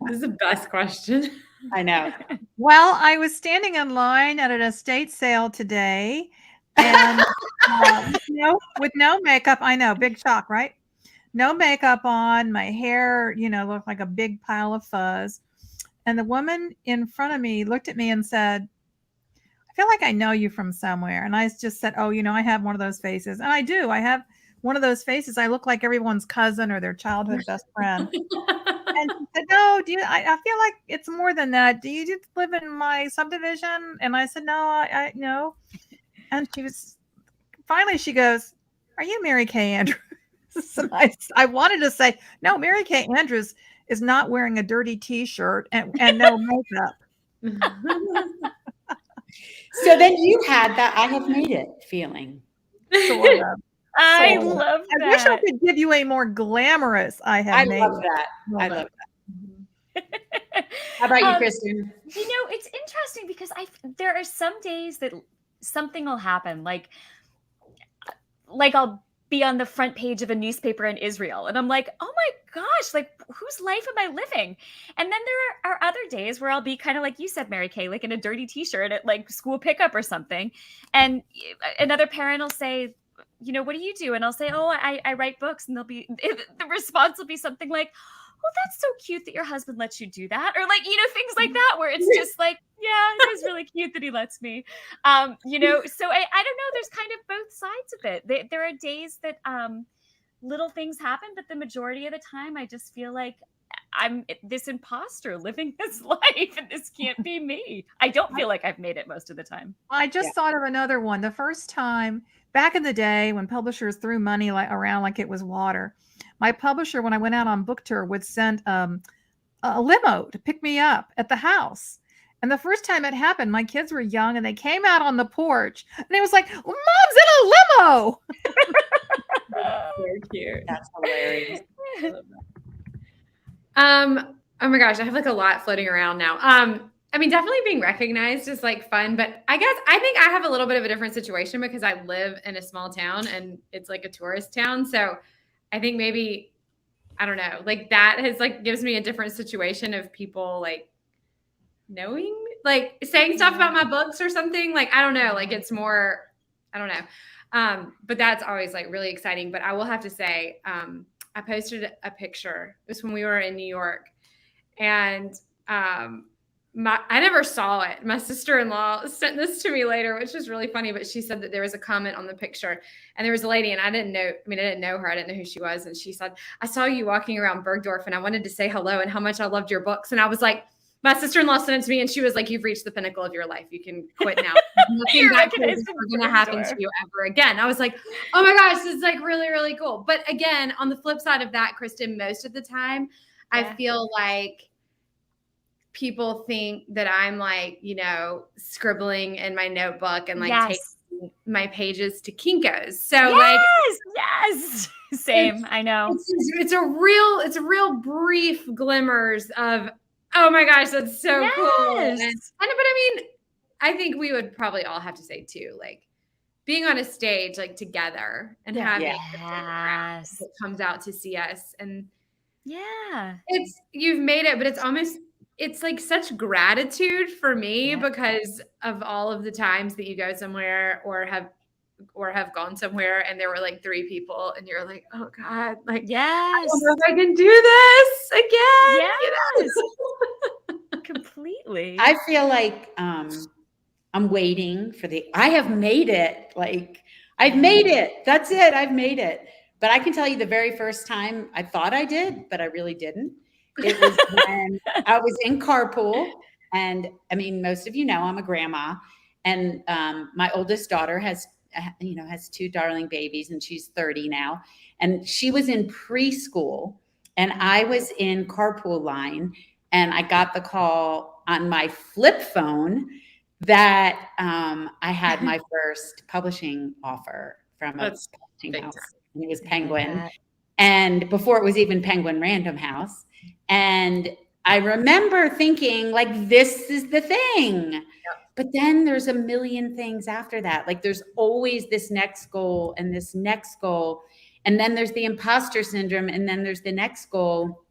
Speaker 2: This is the best question.
Speaker 3: I know.
Speaker 4: Well, I was standing in line at an estate sale today, and with no makeup. I know, big shock, right? No makeup on, my hair, looked like a big pile of fuzz. And the woman in front of me looked at me and said, I feel like I know you from somewhere. And I just said, oh, I have one of those faces. And I do. I have one of those faces. I look like everyone's cousin or their childhood best friend. And she said, no, I feel like it's more than that. Do you just live in my subdivision? And I said, no, I no. And finally she goes, are you Mary Kay Andrews? I wanted to say, no, Mary Kay Andrews is not wearing a dirty T-shirt and no makeup.
Speaker 3: So then you had that I have made it feeling.
Speaker 4: Sort of.
Speaker 6: I
Speaker 4: Sort of.
Speaker 6: love that.
Speaker 4: I wish I could give you a more glamorous I have made
Speaker 3: love
Speaker 4: it.
Speaker 3: that. I love that. How about you, Kristen?
Speaker 6: It's interesting because there are some days that something will happen, like I'll be on the front page of a newspaper in Israel, and I'm like, oh my gosh, like whose life am I living? And then there are other days where I'll be kind of like you said, Mary Kay, like in a dirty T-shirt at like school pickup or something, and another parent will say, what do you do? And I'll say, oh, I write books, and the response will be something like, oh, that's so cute that your husband lets you do that. Or like, things like that, where it's just like, yeah, it is really cute that he lets me, so I don't know. There's kind of both sides of it. There are days that little things happen, but the majority of the time I just feel like I'm this imposter living this life and this can't be me. I don't feel like I've made it most of the time.
Speaker 4: I just thought of another one. The first time back in the day when publishers threw money around like it was water, my publisher, when I went out on book tour, would send a limo to pick me up at the house. And the first time it happened, my kids were young and they came out on the porch and it was like, Mom's in a limo.
Speaker 3: Very cute. That's hilarious.
Speaker 2: Oh my gosh, I have like a lot floating around now. I mean, definitely being recognized is like fun, but I think I have a little bit of a different situation because I live in a small town and it's like a tourist town. So I think maybe, I don't know, like that has like gives me a different situation of people like knowing, like saying stuff about my books or something. Like, I don't know, like it's more, I don't know. But that's always like really exciting. But I will have to say, I posted a picture. It was when we were in New York, and I never saw it. My sister-in-law sent this to me later, which is really funny, but she said that there was a comment on the picture and there was a lady and I didn't know her. I didn't know who she was. And she said, I saw you walking around Bergdorf and I wanted to say hello and how much I loved your books. And I was like, my sister-in-law sent it to me and she was like, you've reached the pinnacle of your life. You can quit now. Nothing bad is going to happen to you ever again. I was like, oh my gosh, this is like really, really cool. But again, on the flip side of that, Kristen, most of the time, I feel like people think that I'm like, scribbling in my notebook and like taking my pages to Kinko's. So
Speaker 6: yes, same. I know
Speaker 2: it's a real brief glimmers of, oh my gosh, that's so cool. But I mean, I think we would probably all have to say too, like being on a stage like together and having a crowd that comes out to see us, and you've made it, but it's like such gratitude for me because of all of the times that you go somewhere or have gone somewhere and there were like 3 people and you're like, oh God, like, I don't know if I can do this again.
Speaker 6: Completely.
Speaker 3: I feel like I'm waiting for I have made it. Like, I've made it. That's it. I've made it. But I can tell you the very first time I thought I did, but I really didn't. It was when I was in carpool. And I mean, most of you know, I'm a grandma, and my oldest daughter has 2 darling babies, and she's 30 now. And she was in preschool and I was in carpool line, and I got the call on my flip phone that I had my first publishing offer from a publishing house. And it was Penguin. And before it was even Penguin Random House. And I remember thinking, like, this is the thing. Yep. But then there's a million things after that. Like, there's always this next goal and this next goal. And then there's the imposter syndrome. And then there's the next goal.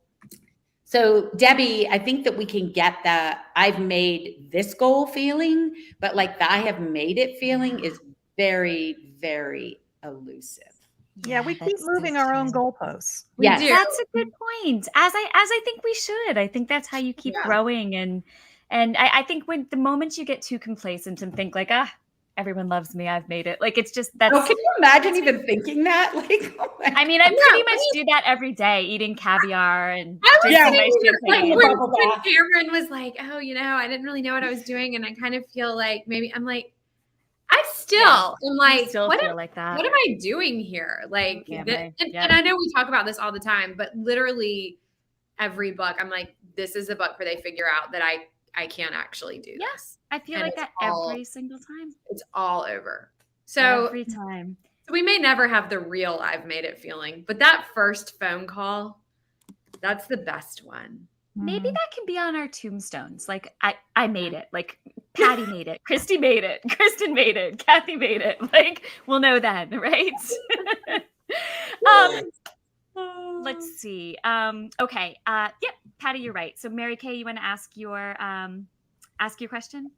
Speaker 3: So, Debbie, I think that we can get that I've made this goal feeling, but like the I have made it feeling is very, very elusive.
Speaker 4: Yeah, we keep moving our own goalposts.
Speaker 6: We do. That's a good point. As I think we should. I think that's how you keep growing. And I think when the moment you get too complacent and think like, everyone loves me, I've made it. Like, it's just that's.
Speaker 3: Oh, can you imagine even thinking that? Like,
Speaker 6: I mean, I pretty much do that every day, eating caviar and drinking nice champagne.
Speaker 2: When Tamron was like, oh, I didn't really know what I was doing, and I kind of feel like maybe I'm like, I still,
Speaker 6: Yeah.
Speaker 2: I'm like,
Speaker 6: Still
Speaker 2: what
Speaker 6: feel
Speaker 2: am,
Speaker 6: like that.
Speaker 2: what am I doing here? Like,
Speaker 6: Yeah,
Speaker 2: and I know we talk about this all the time, but literally every book, I'm like, this is a book where they figure out that I can't actually do this.
Speaker 6: I feel
Speaker 2: And
Speaker 6: like
Speaker 2: it's
Speaker 6: that
Speaker 2: all-
Speaker 6: every single time.
Speaker 2: It's all over. So
Speaker 6: Every time.
Speaker 2: we may never have the real I've made it feeling, but that first phone call, that's the best one.
Speaker 6: Maybe that can be on our tombstones. Like I made it. Like Patty made it. Christy made it. Kristen made it. Kathy made it. Like we'll know then, right? Let's see. Okay. Yep. Patty, you're right. So Mary Kay, you want to ask your question?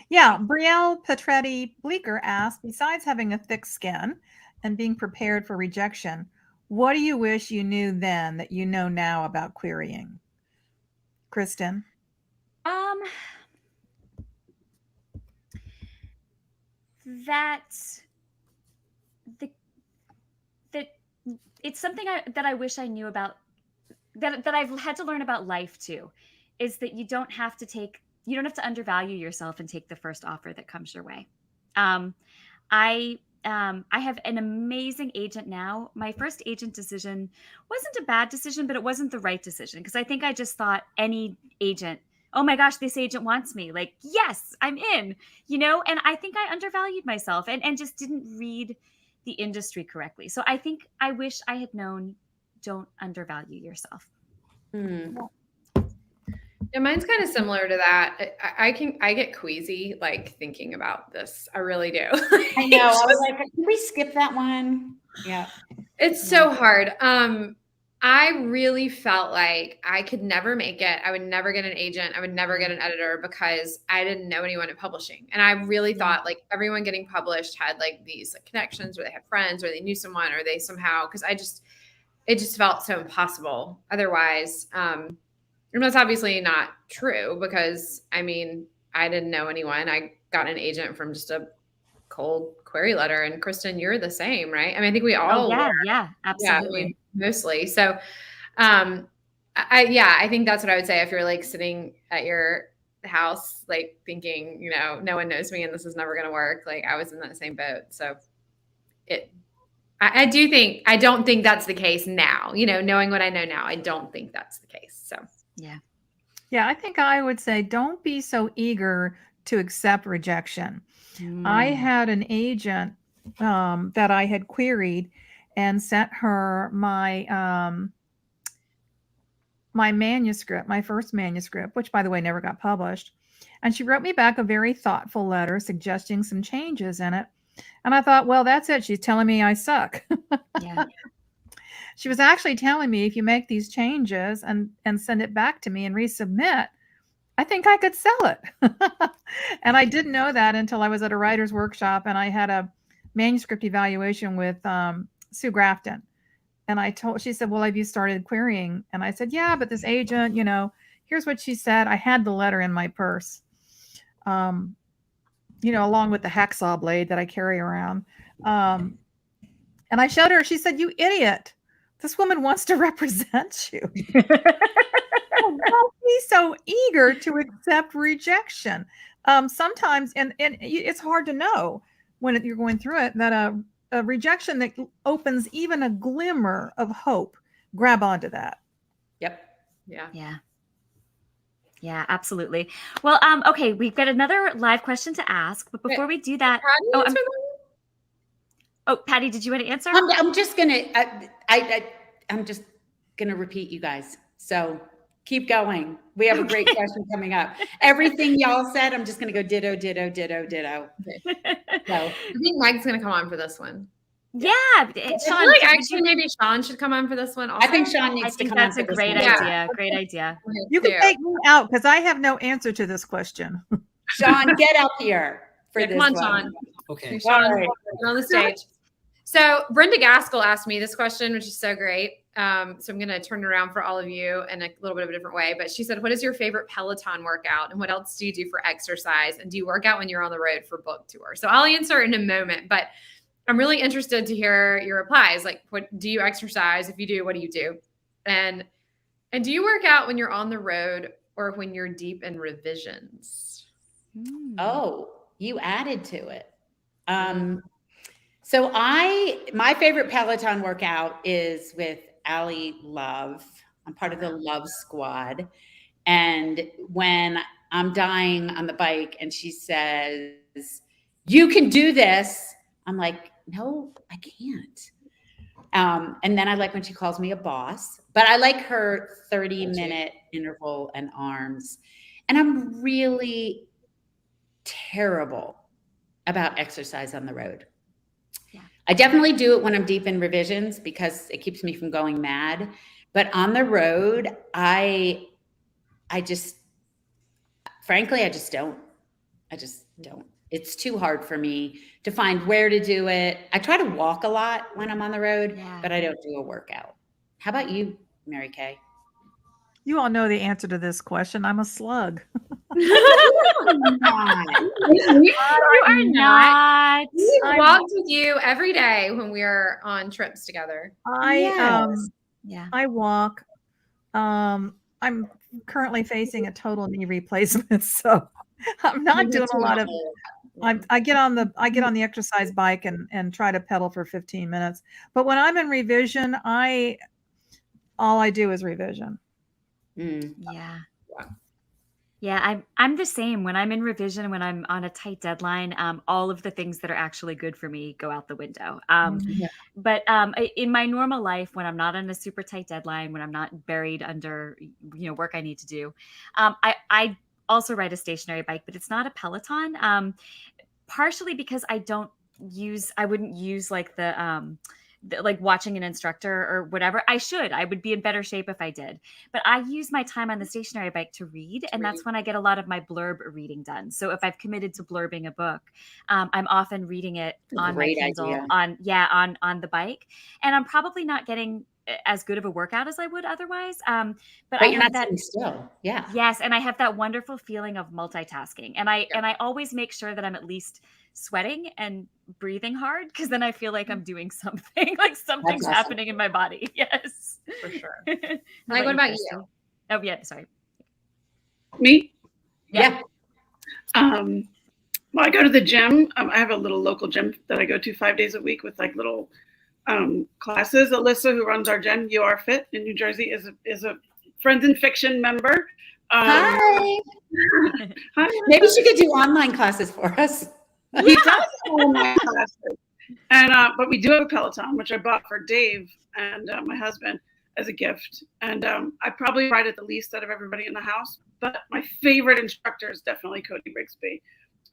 Speaker 4: Yeah, Brielle Petretti Bleeker asked, besides having a thick skin and being prepared for rejection, what do you wish you knew then that you know now about querying? Kristen?
Speaker 6: That it's something that I wish I knew about, that I've had to learn about life too, is that you don't have to undervalue yourself and take the first offer that comes your way. I have an amazing agent now. My first agent decision wasn't a bad decision, but it wasn't the right decision, because I think I just thought any agent, oh my gosh, this agent wants me. Like, yes, I'm in, and I think I undervalued myself and just didn't read the industry correctly. So I think I wish I had known, don't undervalue yourself.
Speaker 2: Yeah, mine's kind of similar to that. I get queasy like thinking about this. I really do.
Speaker 3: I know. I was like, can we skip that one? Yeah.
Speaker 2: It's so hard. I really felt like I could never make it. I would never get an agent. I would never get an editor because I didn't know anyone in publishing. And I really thought like everyone getting published had like these like connections, or they had friends, or they knew someone, or they somehow, because it just felt so impossible otherwise. And that's obviously not true, because I mean, I didn't know anyone. I got an agent from just a cold query letter. And Kristen, you're the same, right? I mean, I think we all were.
Speaker 6: Yeah, absolutely.
Speaker 2: Yeah, I mean, mostly. So, I think that's what I would say if you're like sitting at your house, like thinking, no one knows me and this is never going to work. Like I was in that same boat. So I don't think that's the case now, knowing what I know now, I don't think that's the case. So,
Speaker 6: yeah.
Speaker 4: Yeah, I think I would say don't be so eager to accept rejection. I had an agent that I had queried and sent her my my manuscript, my first manuscript, which by the way never got published. And she wrote me back a very thoughtful letter suggesting some changes in it. And I thought, well, that's it. She's telling me I suck.
Speaker 6: Yeah.
Speaker 4: She was actually telling me, if you make these changes and send it back to me and resubmit, I think I could sell it. And I didn't know that until I was at a writer's workshop and I had a manuscript evaluation with Sue Grafton. And she said, well, have you started querying? And I said, yeah, but this agent, here's what she said. I had the letter in my purse, along with the hacksaw blade that I carry around. And I showed her, she said, you idiot. This woman wants to represent you. Don't be so eager to accept rejection. Sometimes, and it's hard to know when you're going through it, that a rejection that opens even a glimmer of hope, grab onto that.
Speaker 3: Yep.
Speaker 6: Yeah, absolutely. Well, okay, we've got another live question to ask, but before we do that, Patty, did you want to answer?
Speaker 3: I'm just gonna I'm just gonna repeat you guys. So keep going. We have a great question coming up. Everything y'all said, I'm just gonna go ditto, ditto, ditto, ditto.
Speaker 2: Okay. So I think Mike's gonna come on for this one.
Speaker 6: Yeah,
Speaker 2: Sean. Actually, maybe Sean should come on for this one. Also.
Speaker 3: I think Sean needs to come on for this one.
Speaker 6: That's a great idea. Yeah. Great idea.
Speaker 4: You can take me out because I have no answer to this question.
Speaker 3: Sean, get up here for this.
Speaker 2: Come on,
Speaker 3: one.
Speaker 2: Sean.
Speaker 7: Okay.
Speaker 2: Sean, you're on the stage. So Brenda Gaskell asked me this question, which is so great. So I'm going to turn it around for all of you in a little bit of a different way. But she said, what is your favorite Peloton workout? And what else do you do for exercise? And do you work out when you're on the road for book tour? So I'll answer in a moment, but I'm really interested to hear your replies. Like, what do you exercise? If you do, what do you do? And do you work out when you're on the road or when you're deep in revisions?
Speaker 3: Oh, you added to it. So my favorite Peloton workout is with Allie Love. I'm part of the Love Squad. And when I'm dying on the bike and she says, "You can do this," I'm like, "No, I can't." And then I like when she calls me a boss, but I like her 30-minute interval and arms. And I'm really terrible about exercise on the road.
Speaker 6: Yeah.
Speaker 3: I definitely do it when I'm deep in revisions because it keeps me from going mad. But on the road, I just, frankly, I just don't. It's too hard for me to find where to do it. I try to walk a lot when I'm on the road, but I don't do a workout. How about you, Mary Kay?
Speaker 4: You all know the answer to this question. I'm a slug.
Speaker 2: You are not. We
Speaker 6: I
Speaker 2: walked with you every day when we are on trips together.
Speaker 4: I walk. I'm currently facing a total knee replacement, so I'm not doing a lot of. I get on the exercise bike and try to pedal for 15 minutes. But when I'm in revision, all I do is revision.
Speaker 6: Yeah, I'm the same. When I'm in revision, when I'm on a tight deadline, all of the things that are actually good for me go out the window. But in my normal life, when I'm not on a super tight deadline, when I'm not buried under work I need to do, I also ride a stationary bike, but it's not a Peloton. Partially because I wouldn't use like like watching an instructor or whatever. I would be in better shape if I did, but I use my time on the stationary bike to read. And that's when I get a lot of my blurb reading done. So if I've committed to blurbing a book, I'm often reading it on my Kindle on the bike. And I'm probably not getting as good of a workout as I would otherwise. But
Speaker 3: you're not sitting still. Yeah.
Speaker 6: Yes. And I have that wonderful feeling of multitasking. And I always make sure that I'm at least sweating and breathing hard, because then I feel like I'm doing something, like something's happening in my body. Yes,
Speaker 2: for sure.
Speaker 6: Like, what about you? Oh yeah, sorry.
Speaker 7: Me?
Speaker 3: Yeah.
Speaker 7: Well, I go to the gym. I have a little local gym that I go to 5 days a week with like little classes. Alyssa, who runs our gym, You Are Fit in New Jersey, is a Friends in Fiction member.
Speaker 3: Hi.
Speaker 7: Hi.
Speaker 3: Maybe she could do online classes for us.
Speaker 7: He does online classes. And but we do have a Peloton, which I bought for Dave and my husband as a gift. And I probably ride it the least out of everybody in the house. But my favorite instructor is definitely Cody Banks.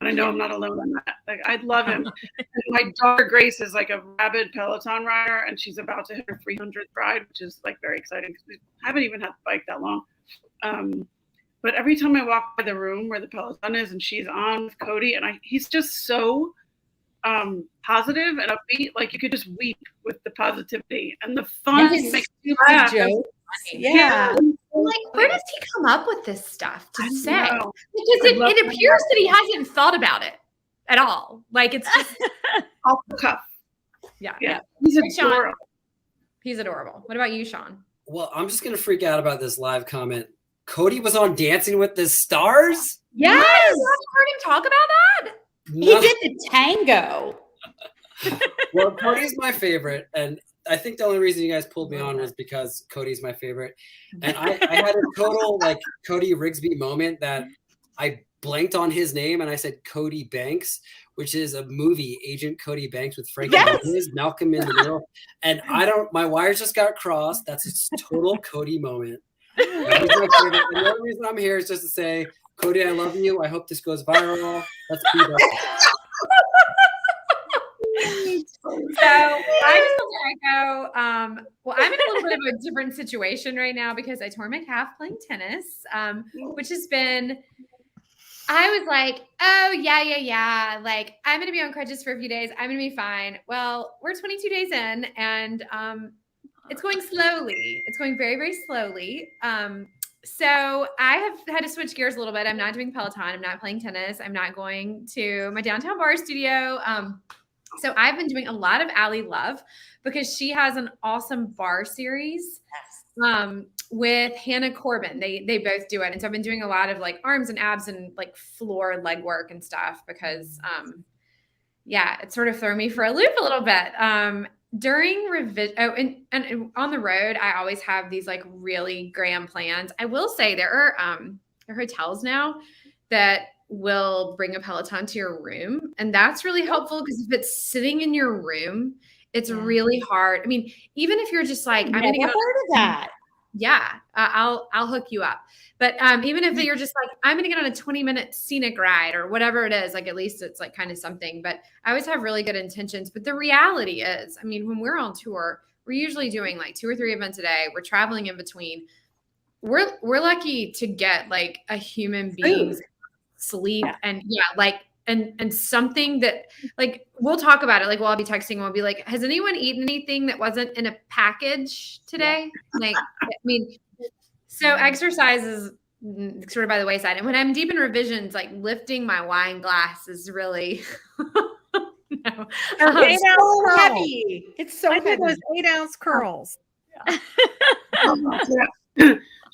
Speaker 7: And I know I'm not alone in that. Like, I love him. And my daughter Grace is like a rabid Peloton rider, and she's about to hit her 300th ride, which is like very exciting because we haven't even had the bike that long. But every time I walk by the room where the Peloton is and she's on with Cody, and he's just so positive and upbeat. Like, you could just weep with the positivity and the fun.
Speaker 3: Makes you laugh. Yeah.
Speaker 2: Like, where does he come up with this stuff to say? Because it appears that he hasn't thought about it at all. Like, it's just
Speaker 7: off the cuff.
Speaker 2: Yeah.
Speaker 7: He's adorable.
Speaker 2: He's adorable. What about you, Sean?
Speaker 8: Well, I'm just going to freak out about this live comment. Cody was on Dancing with the Stars?
Speaker 2: Yes. You heard him talk about that?
Speaker 3: No. He did the tango.
Speaker 8: Well, Cody's my favorite. And I think the only reason you guys pulled me on was because Cody's my favorite. And I had a total like Cody Rigsby moment that I blanked on his name and I said Cody Banks, which is a movie, Agent Cody Banks with Frankie Muniz, Malcolm in the Middle. And my wires just got crossed. That's a total Cody moment. He's my favorite. And the only reason I'm here is just to say, Cody, I love you. I hope this goes viral. Let's be there.
Speaker 2: So I just want to echo, well, I'm in a little bit of a different situation right now because I tore my calf playing tennis, which has been, I was like, oh, yeah. Like, I'm going to be on crutches for a few days. I'm going to be fine. Well, we're 22 days in and it's going slowly. It's going very, very slowly. So I have had to switch gears a little bit. I'm not doing Peloton. I'm not playing tennis. I'm not going to my downtown bar studio. So I've been doing a lot of Allie Love because she has an awesome bar series with Hannah Corbin. They both do it. And so I've been doing a lot of like arms and abs and like floor leg work and stuff because yeah, it sort of threw me for a loop a little bit. During revision, and on the road, I always have these like really grand plans. I will say there are hotels now that will bring a Peloton to your room, and that's really helpful because if it's sitting in your room, it's really hard. I mean, even if you're just like, I'm going to get
Speaker 3: heard of that.
Speaker 2: Yeah, I'll hook you up. But even if you're just like, I'm going to get on a 20-minute scenic ride or whatever it is, like at least it's like kind of something. But I always have really good intentions. But the reality is, I mean, when we're on tour, we're usually doing like 2 or 3 events a day. We're traveling in between. We're lucky to get like a human being's sleep and and something that like we'll talk about it. Like I'll be texting and we'll be like, has anyone eaten anything that wasn't in a package today? Like, I mean, so exercise is sort of by the wayside. And when I'm deep in revisions, like lifting my wine glass is really no.
Speaker 3: It's so heavy. It's so heavy.
Speaker 4: Those 8-ounce curls.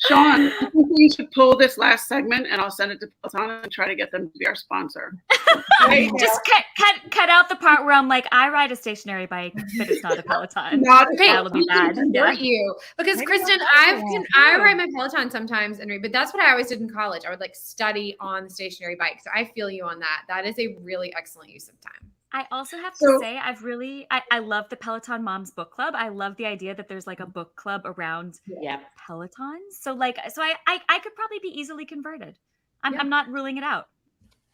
Speaker 7: Sean, I think we should pull this last segment and I'll send it to Peloton and try to get them to be our sponsor.
Speaker 6: Just cut out the part where I'm like, I ride a stationary bike, but it's not a Peloton. That'll be bad.
Speaker 2: Yeah. You. Because Kristen, I ride my Peloton sometimes, but that's what I always did in college. I would like study on the stationary bike. So I feel you on that. That is a really excellent use of time.
Speaker 6: I also have to say, I love the Peloton Moms Book Club. I love the idea that there's like a book club around Peloton. So I could probably be easily converted. I'm not ruling it out.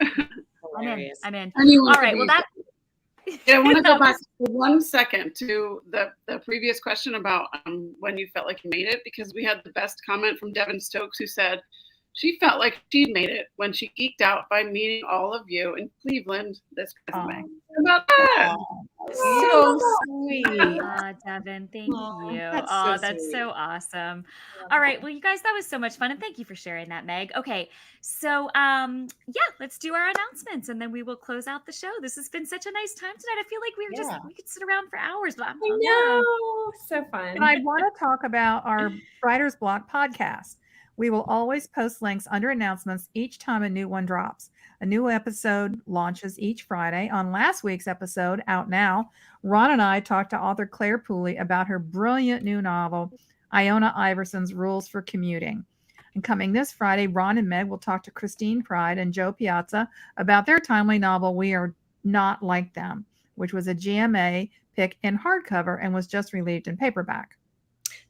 Speaker 6: I'm in. All right. Well,
Speaker 7: I want to go back for 1 second to the previous question about when you felt like you made it, because we had the best comment from Devin Stokes, who said she felt like she'd made it when she geeked out by meeting all of you in Cleveland this past May. About that.
Speaker 3: So sweet.
Speaker 6: Devin, thank you. That's so awesome. All right. Well, you guys, that was so much fun. And thank you for sharing that, Meg. Okay. So, let's do our announcements and then we will close out the show. This has been such a nice time tonight. I feel like we could sit around for hours. But I
Speaker 2: know. So fun.
Speaker 4: And I want to talk about our Writer's Block podcast. We will always post links under announcements each time a new one drops. A new episode launches each Friday. On last week's episode, out now, Ron and I talked to author Claire Pooley about her brilliant new novel, Iona Iverson's Rules for Commuting. And coming this Friday, Ron and Meg will talk to Christine Pride and Joe Piazza about their timely novel, We Are Not Like Them, which was a GMA pick in hardcover and was just released in paperback.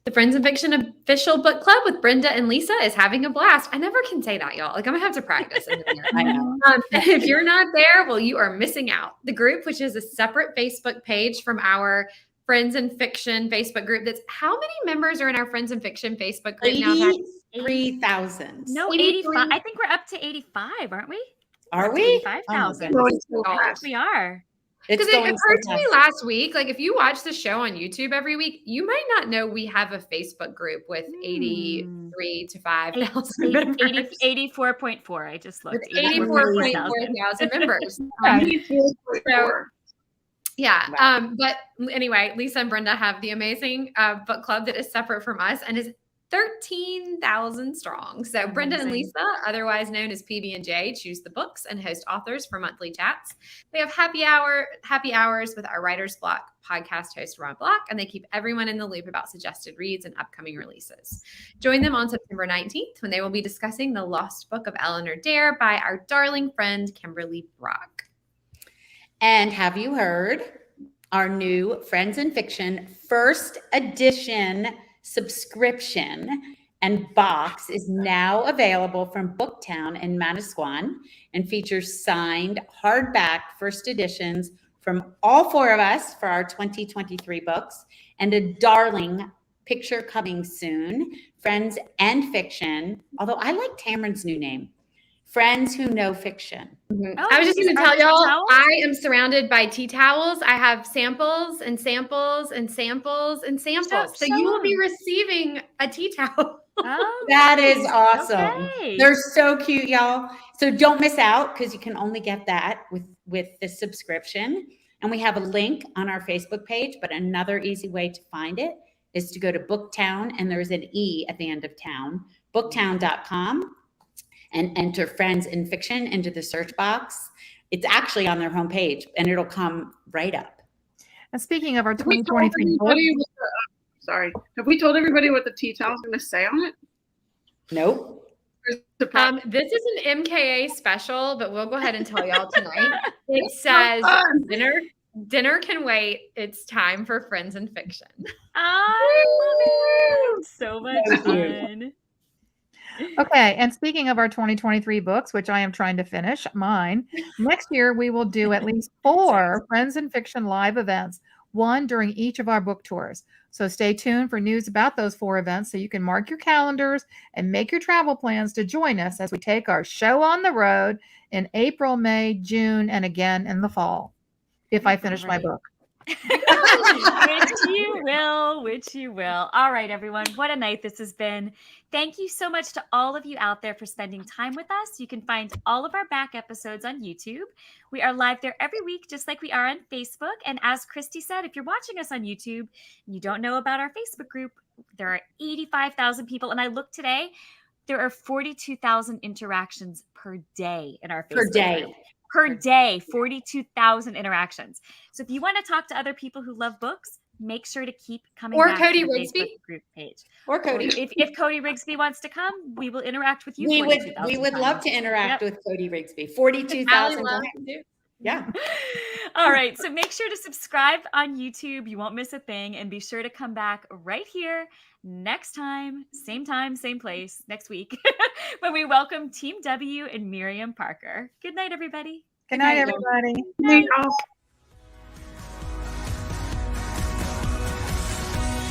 Speaker 2: The Friends in Fiction official book club with Brenda and Lisa is having a blast. I never can say that, y'all. Like I'm gonna have to practice.
Speaker 3: I know.
Speaker 2: If you're not there, well, you are missing out. The group, which is a separate Facebook page from our Friends in Fiction Facebook group. That's how many members are in our Friends in Fiction Facebook group now?
Speaker 3: 83,000.
Speaker 6: No, 85. I think we're up to 85, aren't we?
Speaker 3: Are we?
Speaker 6: 85,000. We are.
Speaker 2: Because it occurred to me last week, like if you watch the show on YouTube every week, you might not know we have a Facebook group with 83 to 5,000 members.
Speaker 6: 84.4. I just looked.
Speaker 2: 84,400 members. But anyway, Lisa and Brenda have the amazing book club that is separate from us and is 13,000 strong. So Brenda and Lisa, otherwise known as PB&J, choose the books and host authors for monthly chats. They have happy hours with our Writer's Block podcast host, Ron Block, and they keep everyone in the loop about suggested reads and upcoming releases. Join them on September 19th when they will be discussing The Lost Book of Eleanor Dare by our darling friend, Kimberly Brock.
Speaker 3: And have you heard our new Friends in Fiction first edition subscription and box is now available from Booktown in Manasquan and features signed hardback first editions from all 4 of us for our 2023 books and a darling picture coming soon, Friends and Fiction, although I like Tamron's new name, Friends Who Know Fiction.
Speaker 2: Mm-hmm. I was just going to tell y'all, I am surrounded by tea towels. I have samples and samples and samples and samples. So you will be receiving a tea towel.
Speaker 3: Oh, that is awesome. Okay. They're so cute, y'all. So don't miss out because you can only get that with the subscription. And we have a link on our Facebook page, but another easy way to find it is to go to Booktown, and there's an E at the end of town, booktown.com. and enter Friends in Fiction into the search box. It's actually on their homepage, and it'll come right up.
Speaker 4: And speaking of our
Speaker 7: Have we told
Speaker 4: 2023 book,
Speaker 7: everybody have we told everybody what the tea towel is going to say on it?
Speaker 3: Nope.
Speaker 2: This is an MKA special, but we'll go ahead and tell y'all tonight. It says dinner can wait. It's time for Friends and Fiction.
Speaker 6: I love it. So much fun.
Speaker 4: okay, and speaking of our 2023 books, which I am trying to finish mine, next year we will do at least 4 Friends and Fiction live events, one during each of our book tours. So stay tuned for news about those 4 events so you can mark your calendars and make your travel plans to join us as we take our show on the road in April, May, June, and again in the fall, if I finish my book.
Speaker 6: Which you will. All right, everyone. What a night this has been. Thank you so much to all of you out there for spending time with us. You can find all of our back episodes on YouTube. We are live there every week, just like we are on Facebook. And as Christy said, if you're watching us on YouTube and you don't know about our Facebook group, there are 85,000 people. And I looked today, there are 42,000 interactions per day in our Facebook group. Per day, 42,000 interactions. So if you want to talk to other people who love books, make sure to keep coming back
Speaker 2: Cody
Speaker 6: to the
Speaker 2: Rigsby
Speaker 6: Facebook group page.
Speaker 3: Or Cody.
Speaker 6: If Cody Rigsby wants to come, we will interact with you.
Speaker 3: We would love to interact with Cody Rigsby. 42,000. Yeah.
Speaker 6: All right. So make sure to subscribe on YouTube. You won't miss a thing. And be sure to come back right here next time, same place, next week, when we welcome Team W and Miriam Parker. Good night, everybody.
Speaker 4: Good night, everybody.
Speaker 7: Good night.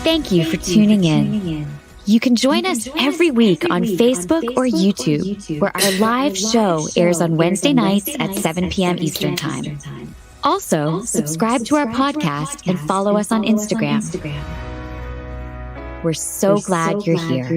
Speaker 1: Thank you for tuning in. You can join us every week on Facebook or YouTube, where our live show airs on Wednesday nights at 7 p.m. Eastern Time. Also, subscribe to our podcast and follow us on Instagram. We're so glad you're here.